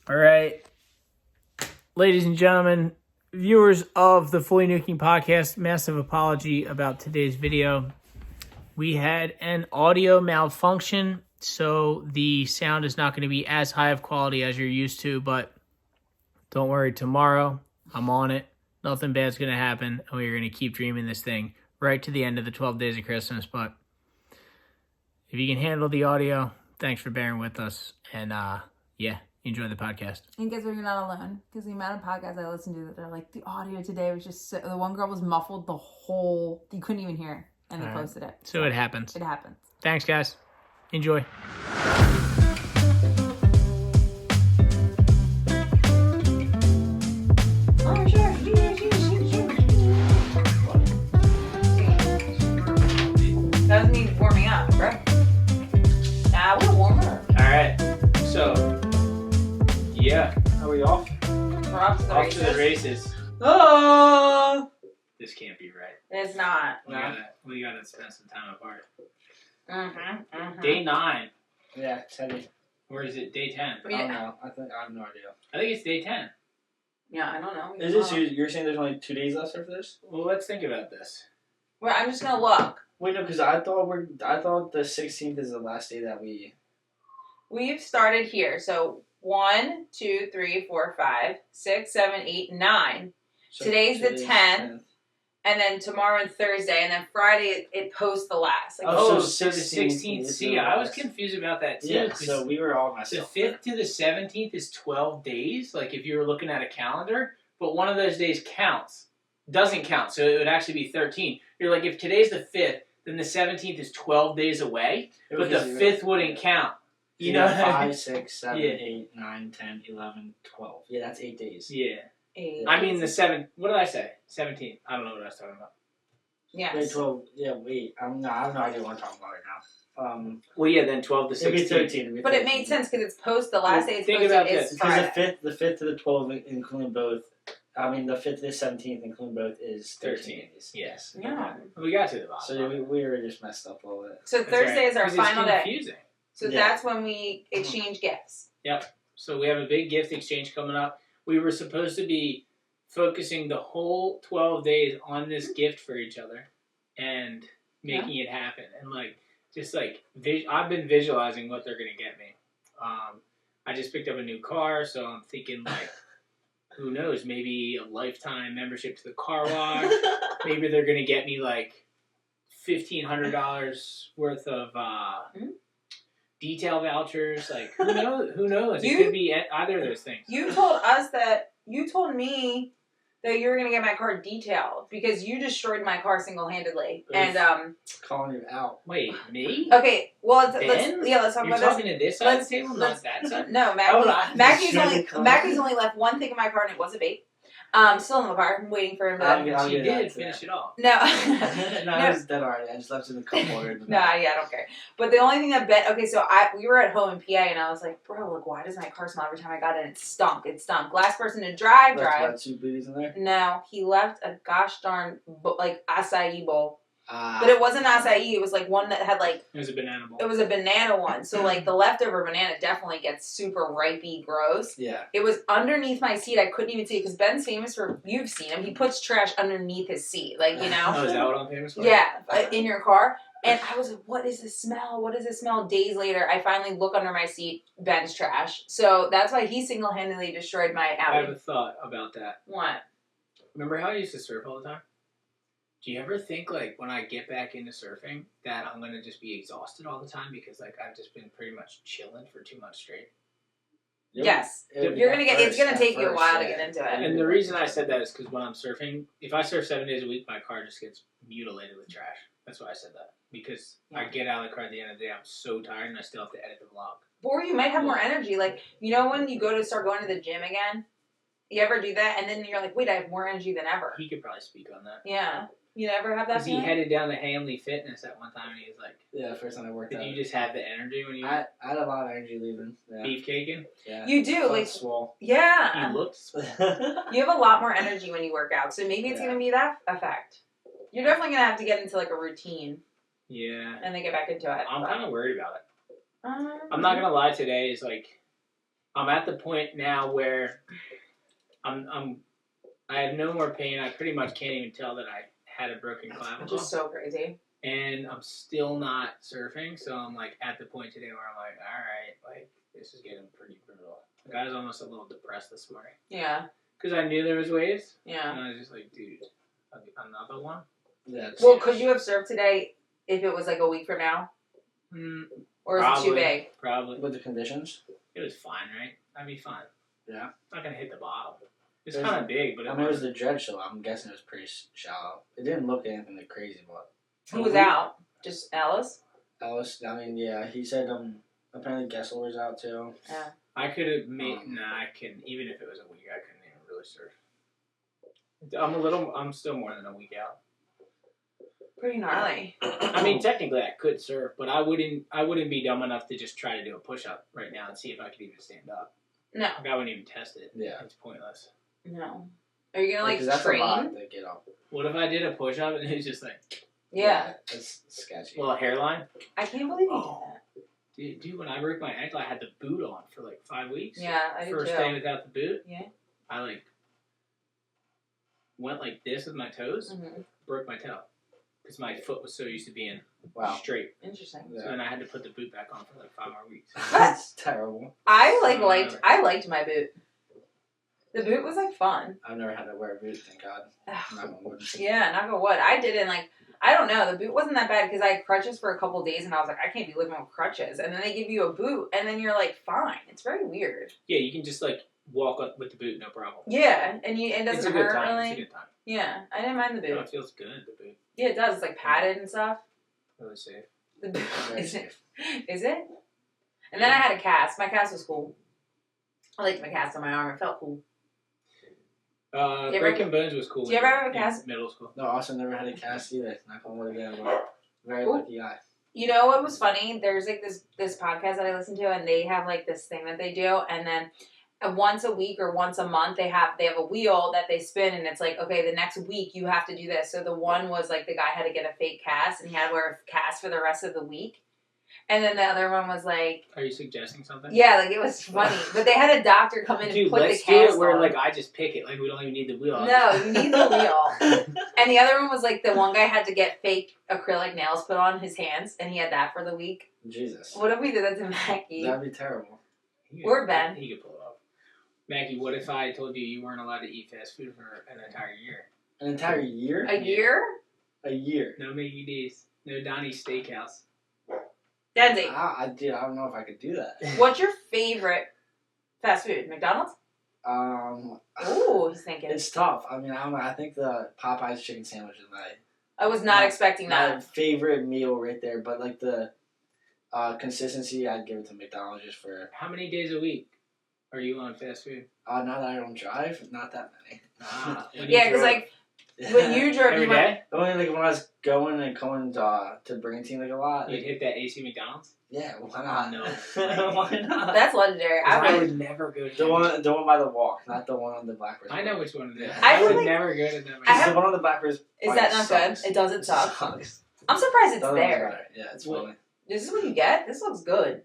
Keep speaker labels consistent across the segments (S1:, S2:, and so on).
S1: All right. Ladies and gentlemen, viewers of the Fully Nuking Podcast, massive apology about today's video. We had an audio malfunction, so the sound is not going to be as high of quality as you're used to, but don't worry, tomorrow I'm on it. Nothing bad's going to happen, and we're going to keep dreaming this thing right to the end of the 12 days of Christmas. But if you can handle the audio, thanks for bearing with us, and enjoy the podcast.
S2: And guess what? You're not alone. Because the amount of podcasts I listen to that they're like, the audio today was just so... The one girl was muffled the whole... You couldn't even hear. And they posted it.
S1: So it happens.
S2: It happens.
S1: Thanks, guys. Enjoy.
S2: Oh, sure. That was me warming up, right? Nah, we're warmer.
S1: All right. So, yeah.
S3: Are we off?
S2: We're off to the races.
S1: To the races.
S3: Oh!
S1: This can't be right.
S2: It's not.
S1: We gotta spend some time apart.
S2: Mm-hmm.
S1: Day 9.
S3: Yeah, it's heavy.
S1: Or is it day 10?
S3: I don't know. I have no idea.
S1: I think it's day 10.
S2: Yeah, I don't know.
S3: Is this you're saying there's only 2 days left after this?
S1: Well, let's think about this.
S2: Well, I'm just gonna look.
S3: Wait, no, because I thought the 16th is the last day that
S2: We've started here. So 1, 2, 3, 4, 5, 6, 7, 8, 9.
S3: So
S2: Today's the 10th. And then tomorrow and Thursday, and then Friday it posts the last. Like,
S1: So the
S3: 16th
S1: 16th.
S3: is
S1: See,
S3: the
S1: I was
S3: last.
S1: confused about that too.
S3: Yeah, so we were all messed
S1: The
S3: up.
S1: 5th to the 17th is 12 days, like if you were looking at a calendar, but one of those days doesn't count, so it would actually be 13. You're like, if today's the 5th, then the 17th is 12 days away, but the 5th wouldn't count. You know?
S3: 5, 6, 7,
S1: Yeah.
S3: 8, 9, 10, 11, 12. Yeah, that's 8 days.
S1: Yeah.
S2: 8.
S1: I mean the 7th, what did I say? 17th. I don't know what I was talking about.
S2: Yes.
S3: Wait, 12. Yeah, wait. I have no idea what I'm talking about right now.
S1: Well, yeah, then 12 to
S3: It'd be
S1: 16.
S3: 13.
S2: But it made sense because it's post. The last day it's
S1: Think
S2: posted
S1: about
S2: is
S1: this,
S2: Friday.
S3: Because the 5th to the 12th including both. I mean, the 5th to the 17th including both is 13 days.
S1: Yes.
S2: Yeah.
S1: We got to the bottom.
S3: So we were just messed up all that.
S2: So
S1: That's
S2: Thursday
S1: right.
S2: is our
S1: 'Cause it's
S2: final day.
S1: confusing.
S2: So
S3: Yeah.
S2: that's when we exchange gifts.
S1: Yep. So we have a big gift exchange coming up. We were supposed to be focusing the whole 12 days on this gift for each other and making it happen. And I've been visualizing what they're going to get me. I just picked up a new car, so I'm thinking who knows, maybe a lifetime membership to the car wash. Maybe they're going to get me $1,500 worth of detail vouchers. Who knows? Who knows? It could be either of those things.
S2: You told me that you were going to get my car detailed because you destroyed my car single-handedly.
S3: Oof.
S2: And,
S3: Calling you out.
S1: Wait, me?
S2: okay, well, let's talk
S1: You're
S2: about
S1: talking
S2: this.
S1: to this side of the table, not that side?
S2: No, Mackey's only left one thing in my car, and it was a vape. Still in the car. I'm waiting for him to...
S1: She did finish it off.
S2: No.
S3: No, it was dead already. I just left it in the cup holder.
S2: I don't care. But the only thing we were at home in PA, and I was like, bro, why does my car smell every time I got in? It stunk. Last person to drive.
S3: Left 2 booties in there?
S2: No, he left a gosh darn, acai bowl.
S3: Ah.
S2: But it wasn't acai. It was one that had
S1: It was a banana bowl.
S2: It was a banana one. So the leftover banana definitely gets super ripey gross.
S3: Yeah.
S2: It was underneath my seat. I couldn't even see it because Ben's famous for, you've seen him. He puts trash underneath his seat.
S1: Oh, is that what I'm famous for?
S2: Yeah, in your car. And I was like, what is this smell? What does this smell? Days later, I finally look under my seat, Ben's trash. So that's why he single-handedly destroyed my
S1: I have
S2: Audi.
S1: a thought about that.
S2: What?
S1: Remember how I used to surf all the time? Do you ever think, when I get back into surfing, that I'm going to just be exhausted all the time because, I've just been pretty much chilling for 2 months straight?
S2: Yes. It's going to take you a while to get into it.
S1: And the reason I said that is because when I'm surfing, if I surf 7 days a week, my car just gets mutilated with trash. That's why I said that. Because I get out of the car at the end of the day, I'm so tired, and I still have to edit the vlog.
S2: Or you might have more energy. When you start going to the gym again, you ever do that? And then you're like, wait, I have more energy than ever.
S1: He could probably speak on that.
S2: Yeah. You never have that
S1: Because he headed down to Hamley Fitness at one time, and he was like,
S3: yeah, first time I worked out.
S1: did you just have the energy when you
S3: I had a lot of energy leaving. Yeah.
S1: beefcaking?
S3: Yeah.
S2: You do.
S3: Swole.
S2: Yeah.
S1: He looked
S2: You have a lot more energy when you work out. So maybe it's going to be that effect. You're definitely going to have to get into a routine.
S1: Yeah.
S2: And then get back into it.
S1: I'm kind of worried about it. I'm not going to lie, today is I'm at the point now where I have no more pain. I pretty much can't even tell that I had a broken clavicle.
S2: Which is so crazy.
S1: And I'm still not surfing, so I'm like at the point today where I'm like, all right, like this is getting pretty brutal. Like I was almost a little depressed this morning.
S2: Yeah.
S1: Because I knew there was waves.
S2: Yeah.
S1: And I was just like, dude, another one?
S3: Yeah.
S2: Well, could you have surfed today if it was like a week from now? Or is it too big?
S1: Probably.
S3: With the conditions?
S1: It was fine, right? I'd be fine.
S3: Yeah.
S1: Not gonna hit the bottom. It's kind of big, but
S3: it was the dredge, so I'm guessing it was pretty shallow. It didn't look anything like crazy, but
S2: Who was out? Just Alice?
S3: Alice, I mean, yeah, he said apparently Gessel was out too.
S2: Yeah.
S1: I could have made. I couldn't. Even if it was a week, I couldn't even really surf. I'm still more than a week out.
S2: Pretty gnarly.
S1: I mean, technically, I could surf, but I wouldn't be dumb enough to just try to do a push-up right now and see if I could even stand up.
S2: No.
S1: Like, I wouldn't even test it.
S3: Yeah.
S1: It's pointless.
S2: No. Are you gonna like
S3: that's
S2: train?
S3: A lot to get up.
S1: What if I did a push-up and it was just like...
S2: Yeah.
S3: That's sketchy.
S1: Well, a hairline?
S2: I can't believe you did that.
S1: Dude, when I broke my ankle, I had the boot on for like 5 weeks.
S2: Yeah, I did
S1: First
S2: too.
S1: day without the boot.
S2: Yeah.
S1: I like went like this with my toes, broke my toe. Because my foot was so used to being straight.
S2: Interesting.
S1: So then I had to put the boot back on for like 5 more weeks.
S3: That's terrible.
S2: I liked my boot. The boot was like fun.
S3: I've never had to wear a boot, thank God. Knock on wood.
S2: Yeah, knock on wood. I didn't like. I don't know. The boot wasn't that bad because I had crutches for a couple days, and I was like, I can't be living with crutches. And then they give you a boot, and then you're like, fine. It's very weird.
S1: Yeah, you can just like walk up with the boot, no problem.
S2: Yeah, and it doesn't
S1: It's a good
S2: hurt
S1: time.
S2: really.
S1: It's a good time.
S2: Yeah, I didn't mind the boot.
S1: No, it feels good, the boot.
S2: Yeah, it does. It's like padded and stuff.
S1: Really safe.
S2: The boot
S3: Very
S2: is
S3: safe.
S2: it? Is it? And then I had a cast. My cast was cool. I liked my cast on my arm. It felt cool.
S1: Breaking Bones was cool.
S2: Do you ever have a cast?
S1: Middle school.
S3: No, also never had a cast either. Knock on wood again. But very lucky guy.
S2: You know what was funny? There's like this podcast that I listen to, and they have like this thing that they do, and then once a week or once a month they have a wheel that they spin, and it's like, okay, the next week you have to do this. So the one was like the guy had to get a fake cast, and he had to wear a cast for the rest of the week. And then the other one was like...
S1: Are you suggesting something?
S2: Yeah, like it was funny. But they had a doctor come in and put the cast on.
S1: Let's do it where like I just pick it. Like we don't even need the wheel.
S2: No, you need the wheel. And the other one was like the one guy had to get fake acrylic nails put on his hands, and he had that for the week.
S3: Jesus.
S2: What if we did that to Mackie?
S3: That'd be terrible.
S2: Or Ben.
S1: He could pull it off. Mackie, what if I told you weren't allowed to eat fast food for an entire year?
S3: An entire year?
S2: A year?
S3: A year.
S1: No Mickey D's. No Donnie's Steakhouse.
S2: Denzi,
S3: I don't know if I could do that.
S2: what's your favorite fast food? McDonald's? Ooh, he's thinking.
S3: It's tough. I mean, I don't know. I think the Popeyes chicken sandwich is
S2: I was not expecting
S3: my
S2: that.
S3: favorite meal right there. But like the consistency, I'd give it to McDonald's just for.
S1: How many days a week are you on fast food?
S3: Now that I don't drive, not that many.
S2: Yeah, because like when you drove,
S1: Every
S2: you went,
S1: day?
S3: Only like when I was going and coming to Brigantine like a lot.
S1: You'd hit that AC McDonald's?
S3: Yeah, why not?
S1: No.
S3: Why not?
S2: that's legendary.
S1: I would never go to
S3: The one by the walk, not the one on the Blackbird.
S1: I know which one it is.
S2: I
S1: I
S2: feel
S1: would
S2: like-
S1: never go to that.
S3: The one on the Blackbird.
S2: Is that not
S3: sucks.
S2: good? It doesn't suck.
S3: Sucks.
S2: I'm surprised it's
S3: The other one's
S2: there.
S3: better. Yeah, it's funny.
S2: This is what you get? This looks good.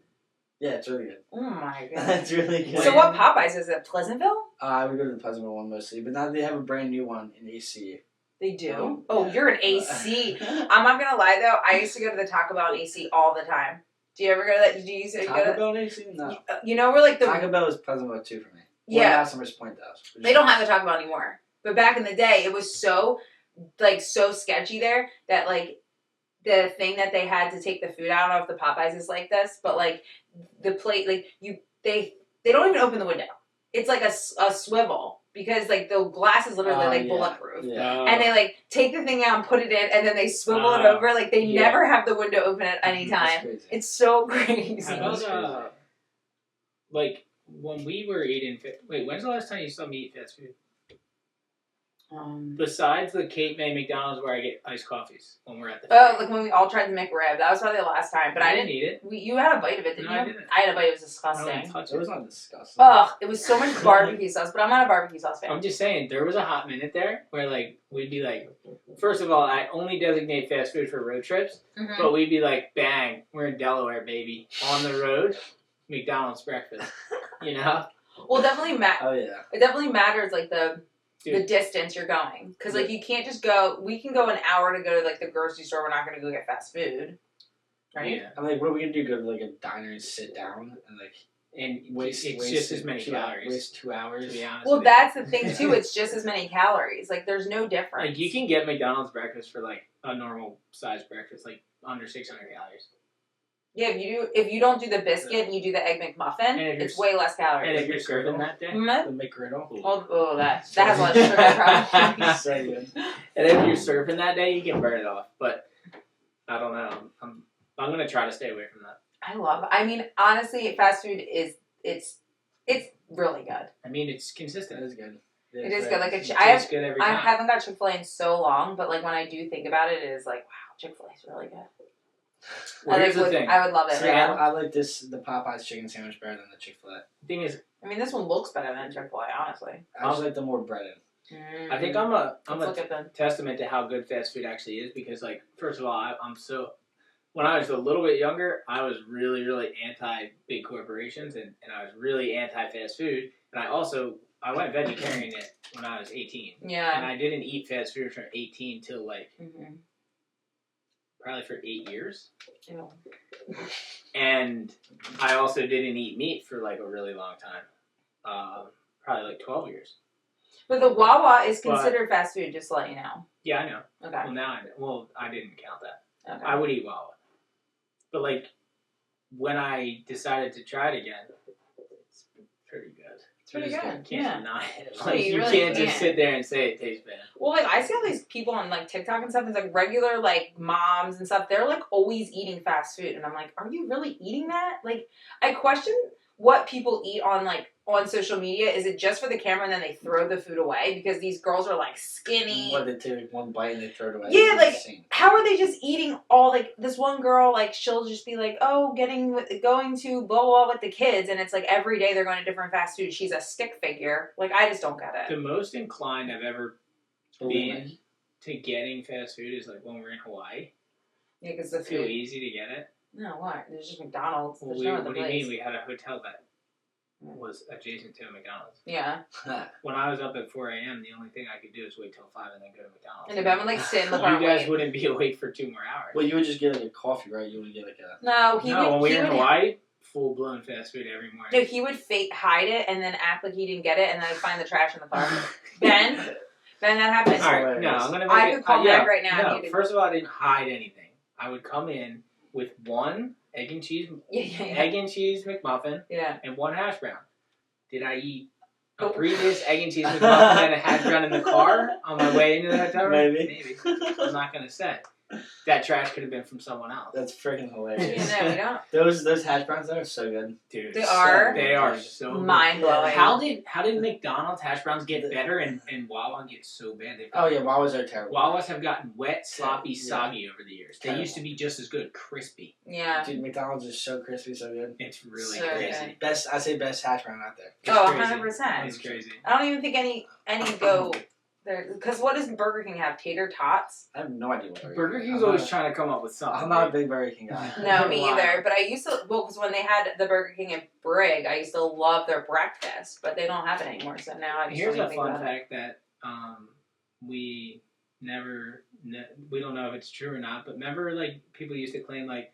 S3: Yeah, it's really good.
S2: Oh my god.
S3: It's really good.
S2: So what Popeyes is it? Pleasantville?
S3: I would go to the Pleasantville one mostly, but now they have a brand new one in AC.
S2: They do?
S3: Oh, yeah.
S2: You're an AC. I'm not gonna lie though, I used to go to the Taco Bell in AC all the time. Do you ever go to that? Did you used to go
S3: Taco
S2: to
S3: Bell in AC? No.
S2: You know where like the
S3: Taco Bell is Pleasantville too for me.
S2: Yeah.
S3: Well, Summers Point though.
S2: They don't have a Taco Bell anymore. But back in the day, it was so sketchy there that like the thing that they had to take the food out of the Popeyes is like this, but like the plate, like they don't even open the window. It's like a swivel because like the glass is literally like bulletproof.
S3: Yeah.
S2: And they like take the thing out and put it in, and then they swivel it over. Like they never have the window open at any
S3: That's
S2: time.
S3: crazy.
S2: It's so crazy.
S1: How about, like, when we were eating... Wait, when's the last time you saw me eat fast food? Besides the Cape May McDonald's where I get iced coffees when we're at the...
S2: Like when we all tried the McRib. That was probably the last time. But I didn't
S1: eat it.
S2: You had a bite of it, didn't
S1: No,
S2: you?
S1: I didn't.
S2: I had a bite. It was
S1: I
S2: disgusting.
S1: don't touch
S3: It
S1: it.
S3: was not disgusting.
S2: Ugh, it was so much barbecue sauce, but I'm not a barbecue sauce fan.
S1: I'm just saying, there was a hot minute there where, like, we'd be like... First of all, I only designate fast food for road trips.
S2: Mhm.
S1: But we'd be like, bang, we're in Delaware, baby. On the road. McDonald's breakfast. You know?
S2: Well, definitely
S3: Oh yeah.
S2: it definitely matters like the
S1: Dude.
S2: distance you're going, because like you can't just go. We can go an hour to go to like the grocery store. We're not going to go get fast food, right?
S1: Yeah.
S3: I'm like, what are we gonna do? Go to like a diner and sit down and like
S1: And
S3: waste
S1: just as many calories.
S3: Waste 2 hours.
S1: To be honest
S2: Well,
S1: with you.
S2: that's the thing too. It's just as many calories. Like there's no difference.
S1: Like you can get McDonald's breakfast for like a normal size breakfast, like under 600 calories.
S2: Yeah, if you don't do the biscuit and you do the egg McMuffin, it's way less calories.
S1: And if you're serving that day,
S2: Mm-hmm.
S3: The McGriddle.
S2: Oh, that has a lot of sugar probably.
S3: So good.
S1: and if you're surfing that day, you can burn it off. But I don't know. I'm gonna try to stay away from that.
S2: I mean, honestly, fast food it's really good.
S1: I mean, it's consistent.
S3: That is good.
S2: It is good. Like
S1: It
S2: I
S1: tastes good every
S2: I
S1: time.
S2: haven't got Chick-fil-A in so long, but like when I do think about it, it is like wow, Chick-fil-A is really good.
S1: Well, here's the thing.
S2: I would love it.
S3: See,
S2: Yeah.
S3: I like the Popeyes chicken sandwich better than the Chick-fil-A.
S1: The thing is,
S2: I mean, this one looks better than Chick-fil-A, honestly.
S3: I just like the more breaded.
S1: I think I'm a
S2: Let's look at them.
S1: testament to how good fast food actually is because, like, first of all, when I was a little bit younger, I was really, really anti big corporations and I was really anti fast food. And I went vegetarian when I was 18.
S2: Yeah.
S1: And I didn't eat fast food from 18 till like probably for 8 years.
S2: Ew.
S1: And I also didn't eat meat for like a really long time. Probably like 12 years.
S2: But the Wawa is considered fast food, just to let you know.
S1: Yeah, I know.
S2: Okay.
S1: Well, I didn't count that.
S2: Okay.
S1: I would eat Wawa. But like, when I decided to try it again, it's pretty good.
S2: It's pretty good.
S1: Can't
S2: Yeah.
S1: deny it.
S2: Yeah,
S1: Like,
S2: you
S1: you
S2: really
S1: can't just
S2: can't.
S1: sit there and say it tastes bad.
S2: Well, like I see all these people on like TikTok and stuff. It's like regular like moms and stuff. They're like always eating fast food, and I'm like, are you really eating that? Like, I question what people eat on social media. Is it just for the camera and then they throw the food away because these girls are like skinny?
S3: What, they take one bite and they throw it away?
S2: Yeah,
S3: It's
S2: like
S3: insane.
S2: how are they just eating all like this one girl like she'll just be like, oh, going to blah blah with the kids, and it's like every day they're going to different fast food. She's a stick figure. Like I just don't get it.
S1: The most inclined I've ever
S3: Oh,
S1: been to getting fast food is like when we're in Hawaii.
S2: Yeah, because the
S1: It's too
S2: food.
S1: easy to get it.
S2: No, what? There's just McDonald's.
S1: Well,
S2: There's no other
S1: what do you
S2: place.
S1: mean? We had a hotel that was adjacent to a McDonald's.
S2: Yeah.
S1: When I was up at 4 a.m., the only thing I could do is wait till 5 and then go to McDonald's.
S2: And if I'm like sit in the car
S1: You
S2: and
S1: guys
S2: wait.
S1: wouldn't be awake for 2 more hours.
S3: Well, you would just get like a coffee, right? You would get like a...
S2: No,
S1: when we were in Hawaii, full-blown fast food every morning.
S2: No, he would hide it and then act like he didn't get it, and then I'd find the trash in the car. Ben, that happens.
S1: All right, no, I'm gonna make
S2: I
S1: it.
S2: could call Meg right now.
S1: No,
S2: and he'd-
S1: first of all, I didn't hide anything. I would come in with one egg and cheese McMuffin
S2: Yeah.
S1: and one hash brown. Did I eat a
S2: Oh.
S1: previous egg and cheese McMuffin and a hash brown in the car on my way into the hotel room?
S3: Maybe.
S1: I'm not gonna say. That trash could have been from someone else.
S3: That's freaking hilarious.
S2: No, we don't.
S3: Those hash browns are so good.
S1: Dude,
S2: They are?
S1: They are so good.
S2: Mind blowing.
S1: How did McDonald's hash browns get better and Wawa get so bad?
S3: Oh yeah, Wawas are terrible.
S1: Wawas have gotten wet, sloppy,
S3: Yeah.
S1: soggy over the years. They
S3: Terrible.
S1: used to be just as good, crispy.
S2: Yeah.
S3: Dude, McDonald's is so crispy, so good.
S1: It's really
S2: So
S1: crazy.
S2: good.
S3: I say best hash brown out there.
S1: It's
S2: Oh,
S1: crazy.
S2: 100%.
S1: It's crazy.
S2: I don't even think any go there. Because what does Burger King have? Tater tots?
S3: I have no idea what
S1: Burger King's always trying to come up with something.
S3: I'm not a big Burger King guy.
S2: No, me
S1: Wow.
S2: either. But I used to, because when they had the Burger King in Brig, I used to love their breakfast, but they don't have it anymore. So now I just
S1: Here's
S2: don't
S1: a
S2: even
S1: fun
S2: think about it.
S1: fact that we we don't know if it's true or not, but remember, like, people used to claim, like,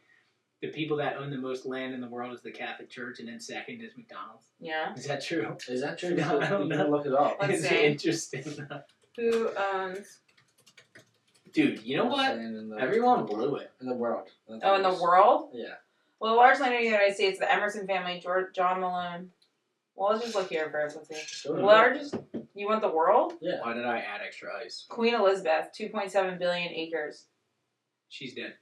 S1: the people that own the most land in the world is the Catholic Church, and then second is McDonald's.
S2: Yeah.
S1: Is that true?
S3: Is that true?
S1: No, I don't
S3: You
S1: know.
S3: can look it up.
S2: Let's
S1: It's
S2: see.
S1: interesting.
S2: Who owns?
S1: Dude, you know what? Everyone blew it.
S3: In the world.
S2: Oh, in the world?
S3: Yeah.
S2: Well, the largest land in the United States, the Emerson family, John Malone. Well, let's just look here first. Let's see.
S3: Sure.
S2: Largest? You want the world?
S3: Yeah.
S1: Why did I add extra ice?
S2: Queen Elizabeth, 2.7 billion acres.
S1: She's dead.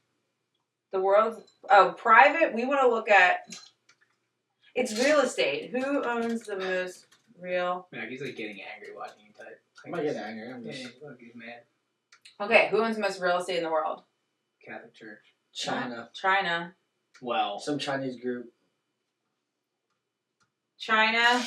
S2: The world. Oh, private. We want to look at. It's real estate. Who owns the most real?
S1: Maggie's like getting angry watching you type.
S3: I'm not getting angry. I'm
S1: Yeah,
S3: just...
S1: look, he's mad.
S2: Okay, who owns the most real estate in the world?
S1: Catholic Church.
S3: China.
S2: China.
S1: Well,
S3: Some Chinese group.
S2: China.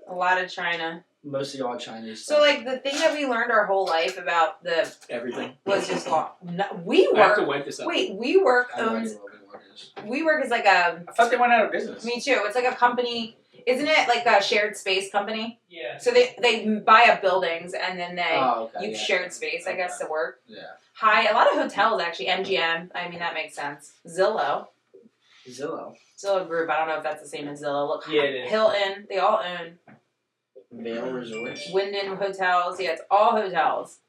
S2: A lot of China.
S3: Mostly all Chinese.
S2: So, like, the thing that we learned our whole life about the
S1: everything.
S2: was just law. No, we
S1: I have to
S2: work.
S1: wipe this up.
S2: Wait, we work
S3: I have no
S2: owns.
S3: idea what we
S2: WeWork is like a.
S3: I thought they went out of business.
S2: Me too. It's like a company. Isn't it like a shared space company?
S1: Yeah.
S2: So they buy up buildings and then you shared space, I guess, to work.
S3: Yeah.
S2: A lot of hotels actually. MGM. I mean, that makes sense. Zillow Group. I don't know if that's the same as Zillow. Look,
S1: yeah, it is.
S2: Hilton. They all own.
S3: Vail Resorts.
S2: Wyndham Hotels. Yeah, it's all hotels.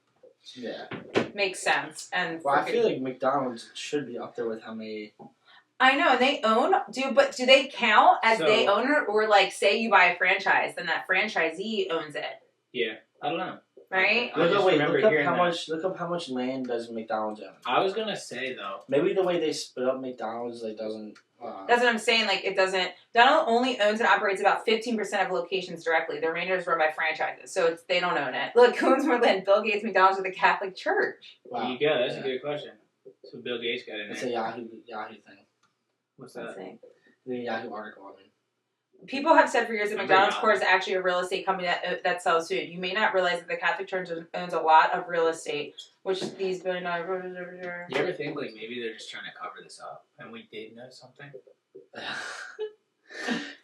S3: Yeah.
S2: Makes sense. And
S3: I feel like McDonald's should be up there with how many.
S2: I know, and they own. Do they count as they own it, or like say you buy a franchise, then that franchisee owns it?
S1: Yeah, I don't know.
S2: Right?
S3: Look up how much land does McDonald's own.
S1: I was gonna say though,
S3: maybe the way they split up McDonald's doesn't.
S2: That's what I'm saying. Like it doesn't. McDonald's only owns and operates about 15% of locations directly. The remainder is run by franchises, so they don't own it. Look, who owns more land? Bill Gates, McDonald's, or the Catholic Church?
S3: Wow.
S1: There you go. That's a good question. So Bill Gates got in there.
S3: It's a Yahoo thing.
S1: What's that?
S3: The Yahoo article. I mean.
S2: People have said for years that McDonald's Corp is actually a real estate company that sells food. You may not realize that the Catholic Church owns a lot of real estate, which these billion-dollar.
S1: You ever think like maybe they're just trying to cover this up, and we did know something?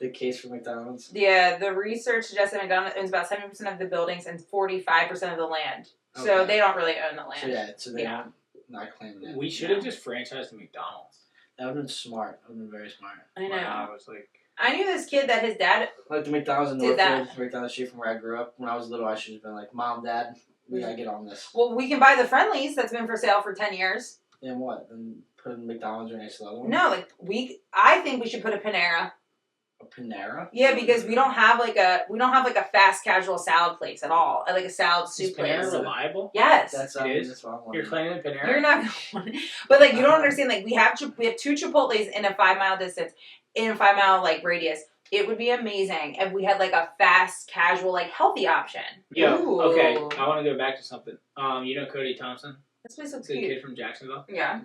S3: The case for McDonald's.
S2: Yeah, the research suggests that McDonald's owns about 70% of the buildings and 45% of the land. Okay. So they don't really own the land.
S3: So they're not claiming it.
S1: We should have just franchised the McDonald's.
S3: That would have been smart. That would have been very smart.
S2: I know.
S1: Wow, I was like.
S2: I knew this kid that his dad...
S3: Like the McDonald's in Northfield, right down the street from where I grew up. When I was little, I should have been like, Mom, Dad, we gotta get on this.
S2: Well, we can buy the Friendlies that's been for sale for 10 years.
S3: And what? Then put in McDonald's or next to the other one?
S2: No, I think we should put a Panera.
S3: A Panera?
S2: Yeah, because we don't have like a fast casual salad place at all. Like a salad soup place.
S1: Is Panera reliable?
S2: Yes.
S3: That's
S1: what
S3: I'm wondering.
S1: You're claiming Panera?
S2: You're not going to But like you don't understand, like we have 2 Chipotles in a 5-mile distance, in a 5-mile like radius. It would be amazing if we had like a fast, casual, like healthy option.
S1: Yeah.
S2: Ooh.
S1: Okay. I want to go back to something. You know Cody Thompson?
S2: This place looks
S1: the
S2: cute.
S1: Kid from Jacksonville.
S2: Yeah.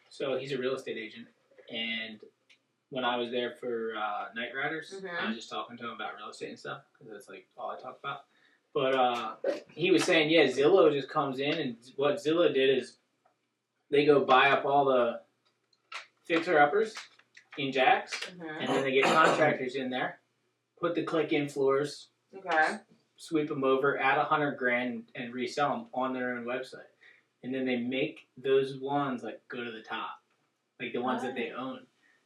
S1: So he's a real estate agent, and when I was there for Night Riders, I was just talking to him about real estate and stuff because that's like all I talk about. But he was saying, yeah, Zillow just comes in, and what Zillow did is they go buy up all the fixer-uppers in Jacks, and then they get contractors in there, put the click-in floors, sweep them over, add $100,000, and resell them on their own website. And then they make those ones like go to the top, like the ones that they own.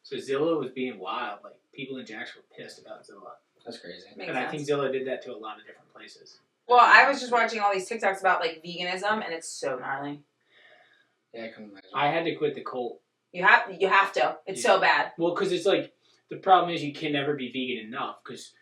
S1: So Zillow was being wild. Like people in Jacks were pissed about Zillow.
S3: That's crazy.
S1: I think Zillow did that to a lot of different places.
S2: Well, I was just watching all these TikToks about like veganism, and it's so gnarly.
S3: Yeah, I can imagine.
S1: I had to quit the cult.
S2: You have to. It's so bad.
S1: Well, because it's like the problem is you can never be vegan enough because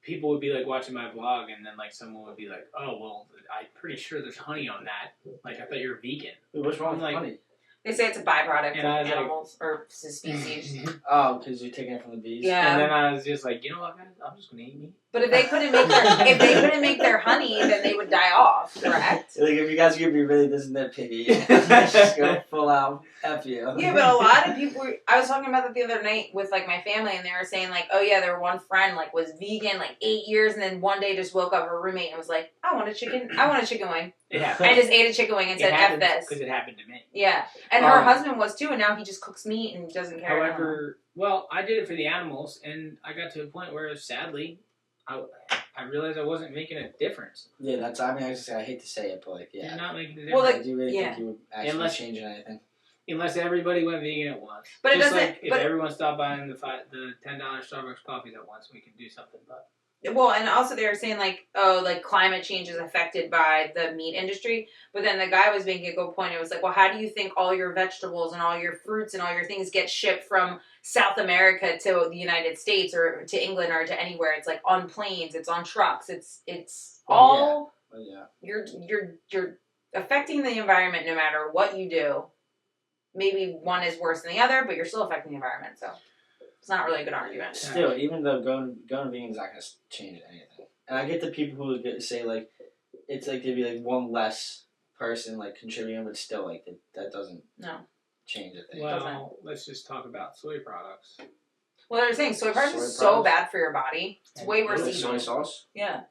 S1: people would be like watching my vlog and then like someone would be like, oh well, I'm pretty sure there's honey on that. Like I thought you were vegan.
S3: Wait, what's wrong with honey?
S2: They say it's a byproduct of
S1: like,
S2: animals or species.
S3: Oh, because you're taking it from the bees.
S2: Yeah.
S1: And then I was just like, you know what, guys? I'm just gonna eat meat.
S2: But if they couldn't make their honey, then they would die off. Correct.
S3: Like if you guys could be really this nitpicky, just go full out F you.
S2: Yeah, but a lot of people. I was talking about that the other night with like my family, and they were saying like, oh yeah, their one friend like was vegan like 8 years, and then one day just woke up her roommate and was like, I want a chicken wing.
S1: Yeah.
S2: I just ate a chicken wing and said F this.
S1: Because it happened to me.
S2: Yeah. And her husband was too, and now he just cooks meat and doesn't care.
S1: However, well, I did it for the animals, and I got to a point where, sadly, I realized I wasn't making a difference.
S3: Yeah, that's. I hate to say it, but like, yeah,
S1: you're not making a difference.
S2: Well, like,
S3: do you really think you would actually change anything?
S1: Unless everybody went vegan at once.
S2: But
S1: just
S2: it doesn't.
S1: Like if everyone stopped buying the $10 Starbucks coffees at once, we can do something. But
S2: well, and also they were saying like, oh, like climate change is affected by the meat industry. But then the guy was making a good point. It was like, well, how do you think all your vegetables and all your fruits and all your things get shipped from South America to the United States or to England or to anywhere? It's like on planes, it's on trucks, it's all. You're affecting the environment no matter what you do. Maybe one is worse than the other, but you're still affecting the environment. So it's not really a good argument.
S3: Still, even though going vegan is not going to change anything, and I get the people who say like it's like there'd be like one less person like contributing, but still like that doesn't change a thing.
S1: Well, let's just talk about soy products.
S2: Well, they're saying soy products is so bad for your body. It's way worse than
S3: soy sauce.
S2: Yeah.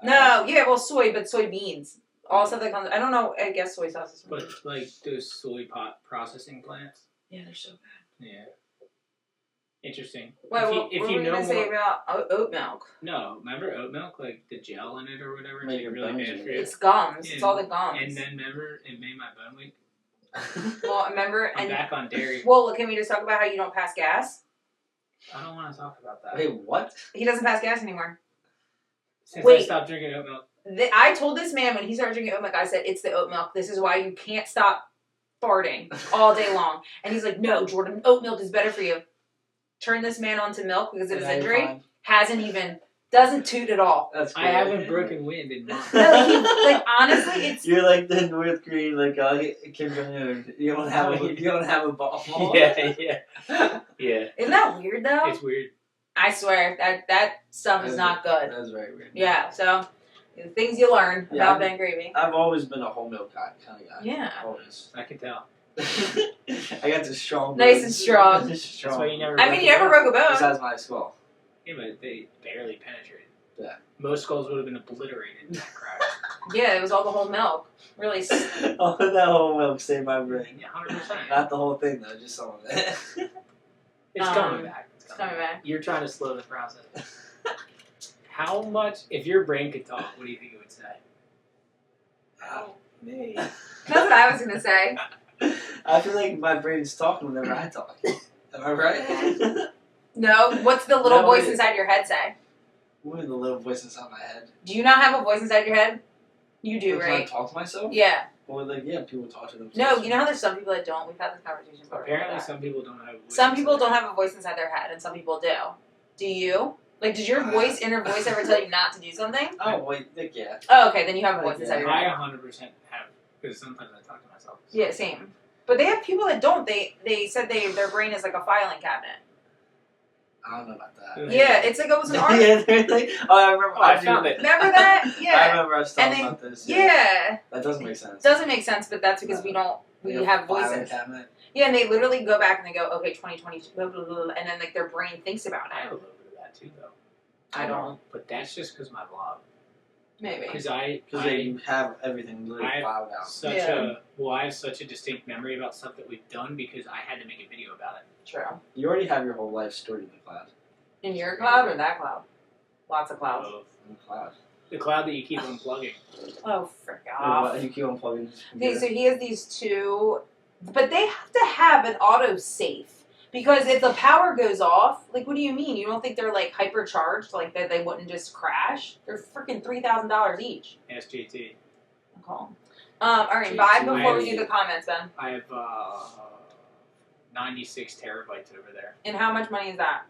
S2: Soy, but soybeans. All stuff that comes. I don't know. I guess soy sauce is.
S1: But like those soy pot processing plants.
S2: Yeah, they're so bad.
S1: Yeah. Interesting.
S2: Wait, what were you going to say about oat milk?
S1: No, remember oat milk, like the gel in it or whatever?
S3: Make
S1: It's like
S3: your
S1: really
S3: bones
S1: bad for you.
S2: It's gums. It's all the gums.
S1: And then remember, it made my bone weak.
S2: Well, remember,
S1: I'm back on dairy.
S2: Well, can we just talk about how you don't pass gas?
S1: I don't want to talk about that.
S3: Wait, what?
S2: He doesn't pass gas anymore.
S1: Since I stopped drinking oat milk.
S2: I told this man when he started drinking oat milk, I said, it's the oat milk. This is why you can't stop farting all day long. And he's like, no, Jordan, oat milk is better for you. Turn this man onto milk because of his injury. Doesn't toot at all.
S3: That's great.
S1: I haven't broken wind in months.
S2: No, honestly, it's...
S3: You're like the North Korean, like, Kim Jong-un. You don't have a ball.
S1: Yeah.
S2: Isn't that weird, though?
S1: It's weird.
S2: I swear, that stuff is not good.
S3: That's very weird.
S2: Yeah, so, the things you learn about Ben Gravy.
S3: I've always been a whole milk kind of guy.
S2: Yeah.
S3: Always.
S1: I can tell.
S3: I got the strong.
S2: Nice and strong.
S1: That's why you never.
S2: You never broke a bone.
S3: Besides my skull.
S1: Yeah, but they barely penetrated.
S3: Yeah.
S1: Most skulls would have been obliterated in that crash.
S2: Yeah, it was all the whole milk. Really.
S3: Oh, that whole milk saved my brain.
S1: Yeah, 100%.
S3: Not the whole thing though, just some of it.
S1: It's coming back.
S2: It's coming back.
S1: You're trying to slow the process. How much, if your brain could talk, what do you think it would say?
S3: Me.
S2: That's what I was gonna say.
S3: I feel like my brain's talking whenever I talk. Am I right?
S2: No, what's the little voice inside your head say?
S3: What are the little voice inside my head?
S2: Do you not have a voice inside your head? You do,
S3: Can
S2: right?
S3: I talk to myself?
S2: Yeah.
S3: Or like, yeah, people talk to themselves.
S2: No, you know how there's some people that don't? We've had this conversation before.
S1: Apparently some people don't have a voice.
S2: Some people don't have a voice inside their head, and some people do. Do you? Like, does your inner voice ever tell you not to do something?
S3: Oh, wait, yeah.
S2: Oh, okay, then you have a voice inside your
S1: I
S2: head.
S1: 100% have, because sometimes I talk to myself. So.
S2: Yeah, same. But they have people that don't. They said their brain is like a filing cabinet.
S3: I don't know about that.
S2: Yeah, it's like it was an art.
S3: Yeah, they're like, I remember.
S1: I found it.
S2: Remember that? Yeah.
S3: I remember I was talking about this.
S2: Yeah.
S3: That doesn't make sense.
S2: Doesn't make sense, but that's because we have voices.
S3: Cabinet.
S2: Yeah, and they literally go back and they go, okay, 2020, blah, blah, blah, and then like their brain thinks about
S1: I have a
S2: it.
S1: little bit of that too, though.
S2: I don't.
S1: But that's just because my vlog.
S2: Maybe.
S1: Because
S3: you have everything literally filed out.
S1: I have such a distinct memory about stuff that we've done because I had to make a video about it.
S2: True.
S3: You already have your whole life stored in the cloud.
S2: In your cloud or that cloud? Lots of clouds.
S3: In the cloud.
S1: The cloud that you keep unplugging.
S2: Oh, frick off.
S3: You keep unplugging.
S2: Okay, so he has these two, but they have to have an auto safe. Because if the power goes off, like, what do you mean? You don't think they're, like, hypercharged, like, that they wouldn't just crash? They're freaking $3,000 each.
S1: Ask JT.
S2: All right, bye before we do the comments, Ben.
S1: I have 96 terabytes over there.
S2: And how much money is that?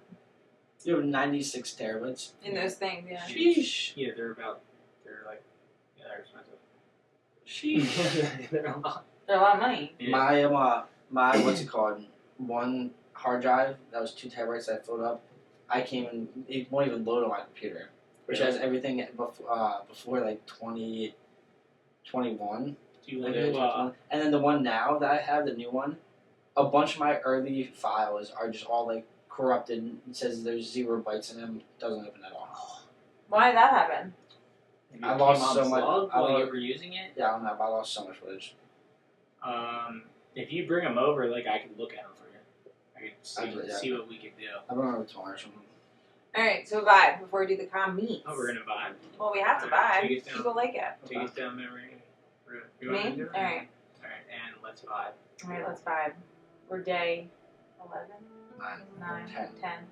S3: You have 96 terabytes.
S2: In those things, yeah.
S3: Sheesh.
S1: Yeah, they're expensive. Sheesh. They're a lot.
S2: They're a lot of money.
S1: Yeah.
S3: My what's it called? One hard drive that was 2 terabytes that I filled up. It won't even load on my computer, which has everything before like 2021. And then the one now that I have, the new one, a bunch of my early files are just all like corrupted. It says there's 0 bytes in them. Doesn't open at all.
S2: Why did that happen?
S3: I lost so much
S1: while you were using it.
S3: Yeah, I don't know. I lost so much footage.
S1: If you bring them over, like I could look at them for you. I could see what we could do.
S3: I'll bring them over tomorrow or something.
S2: Alright, so vibe before we do the comments.
S1: Oh, we're gonna vibe.
S2: Well, we have to vibe. People like it.
S1: Take us down memory.
S2: Me? Alright.
S1: Alright, and let's vibe.
S2: Alright, let's vibe. We're day 11?
S3: 9,
S2: 10.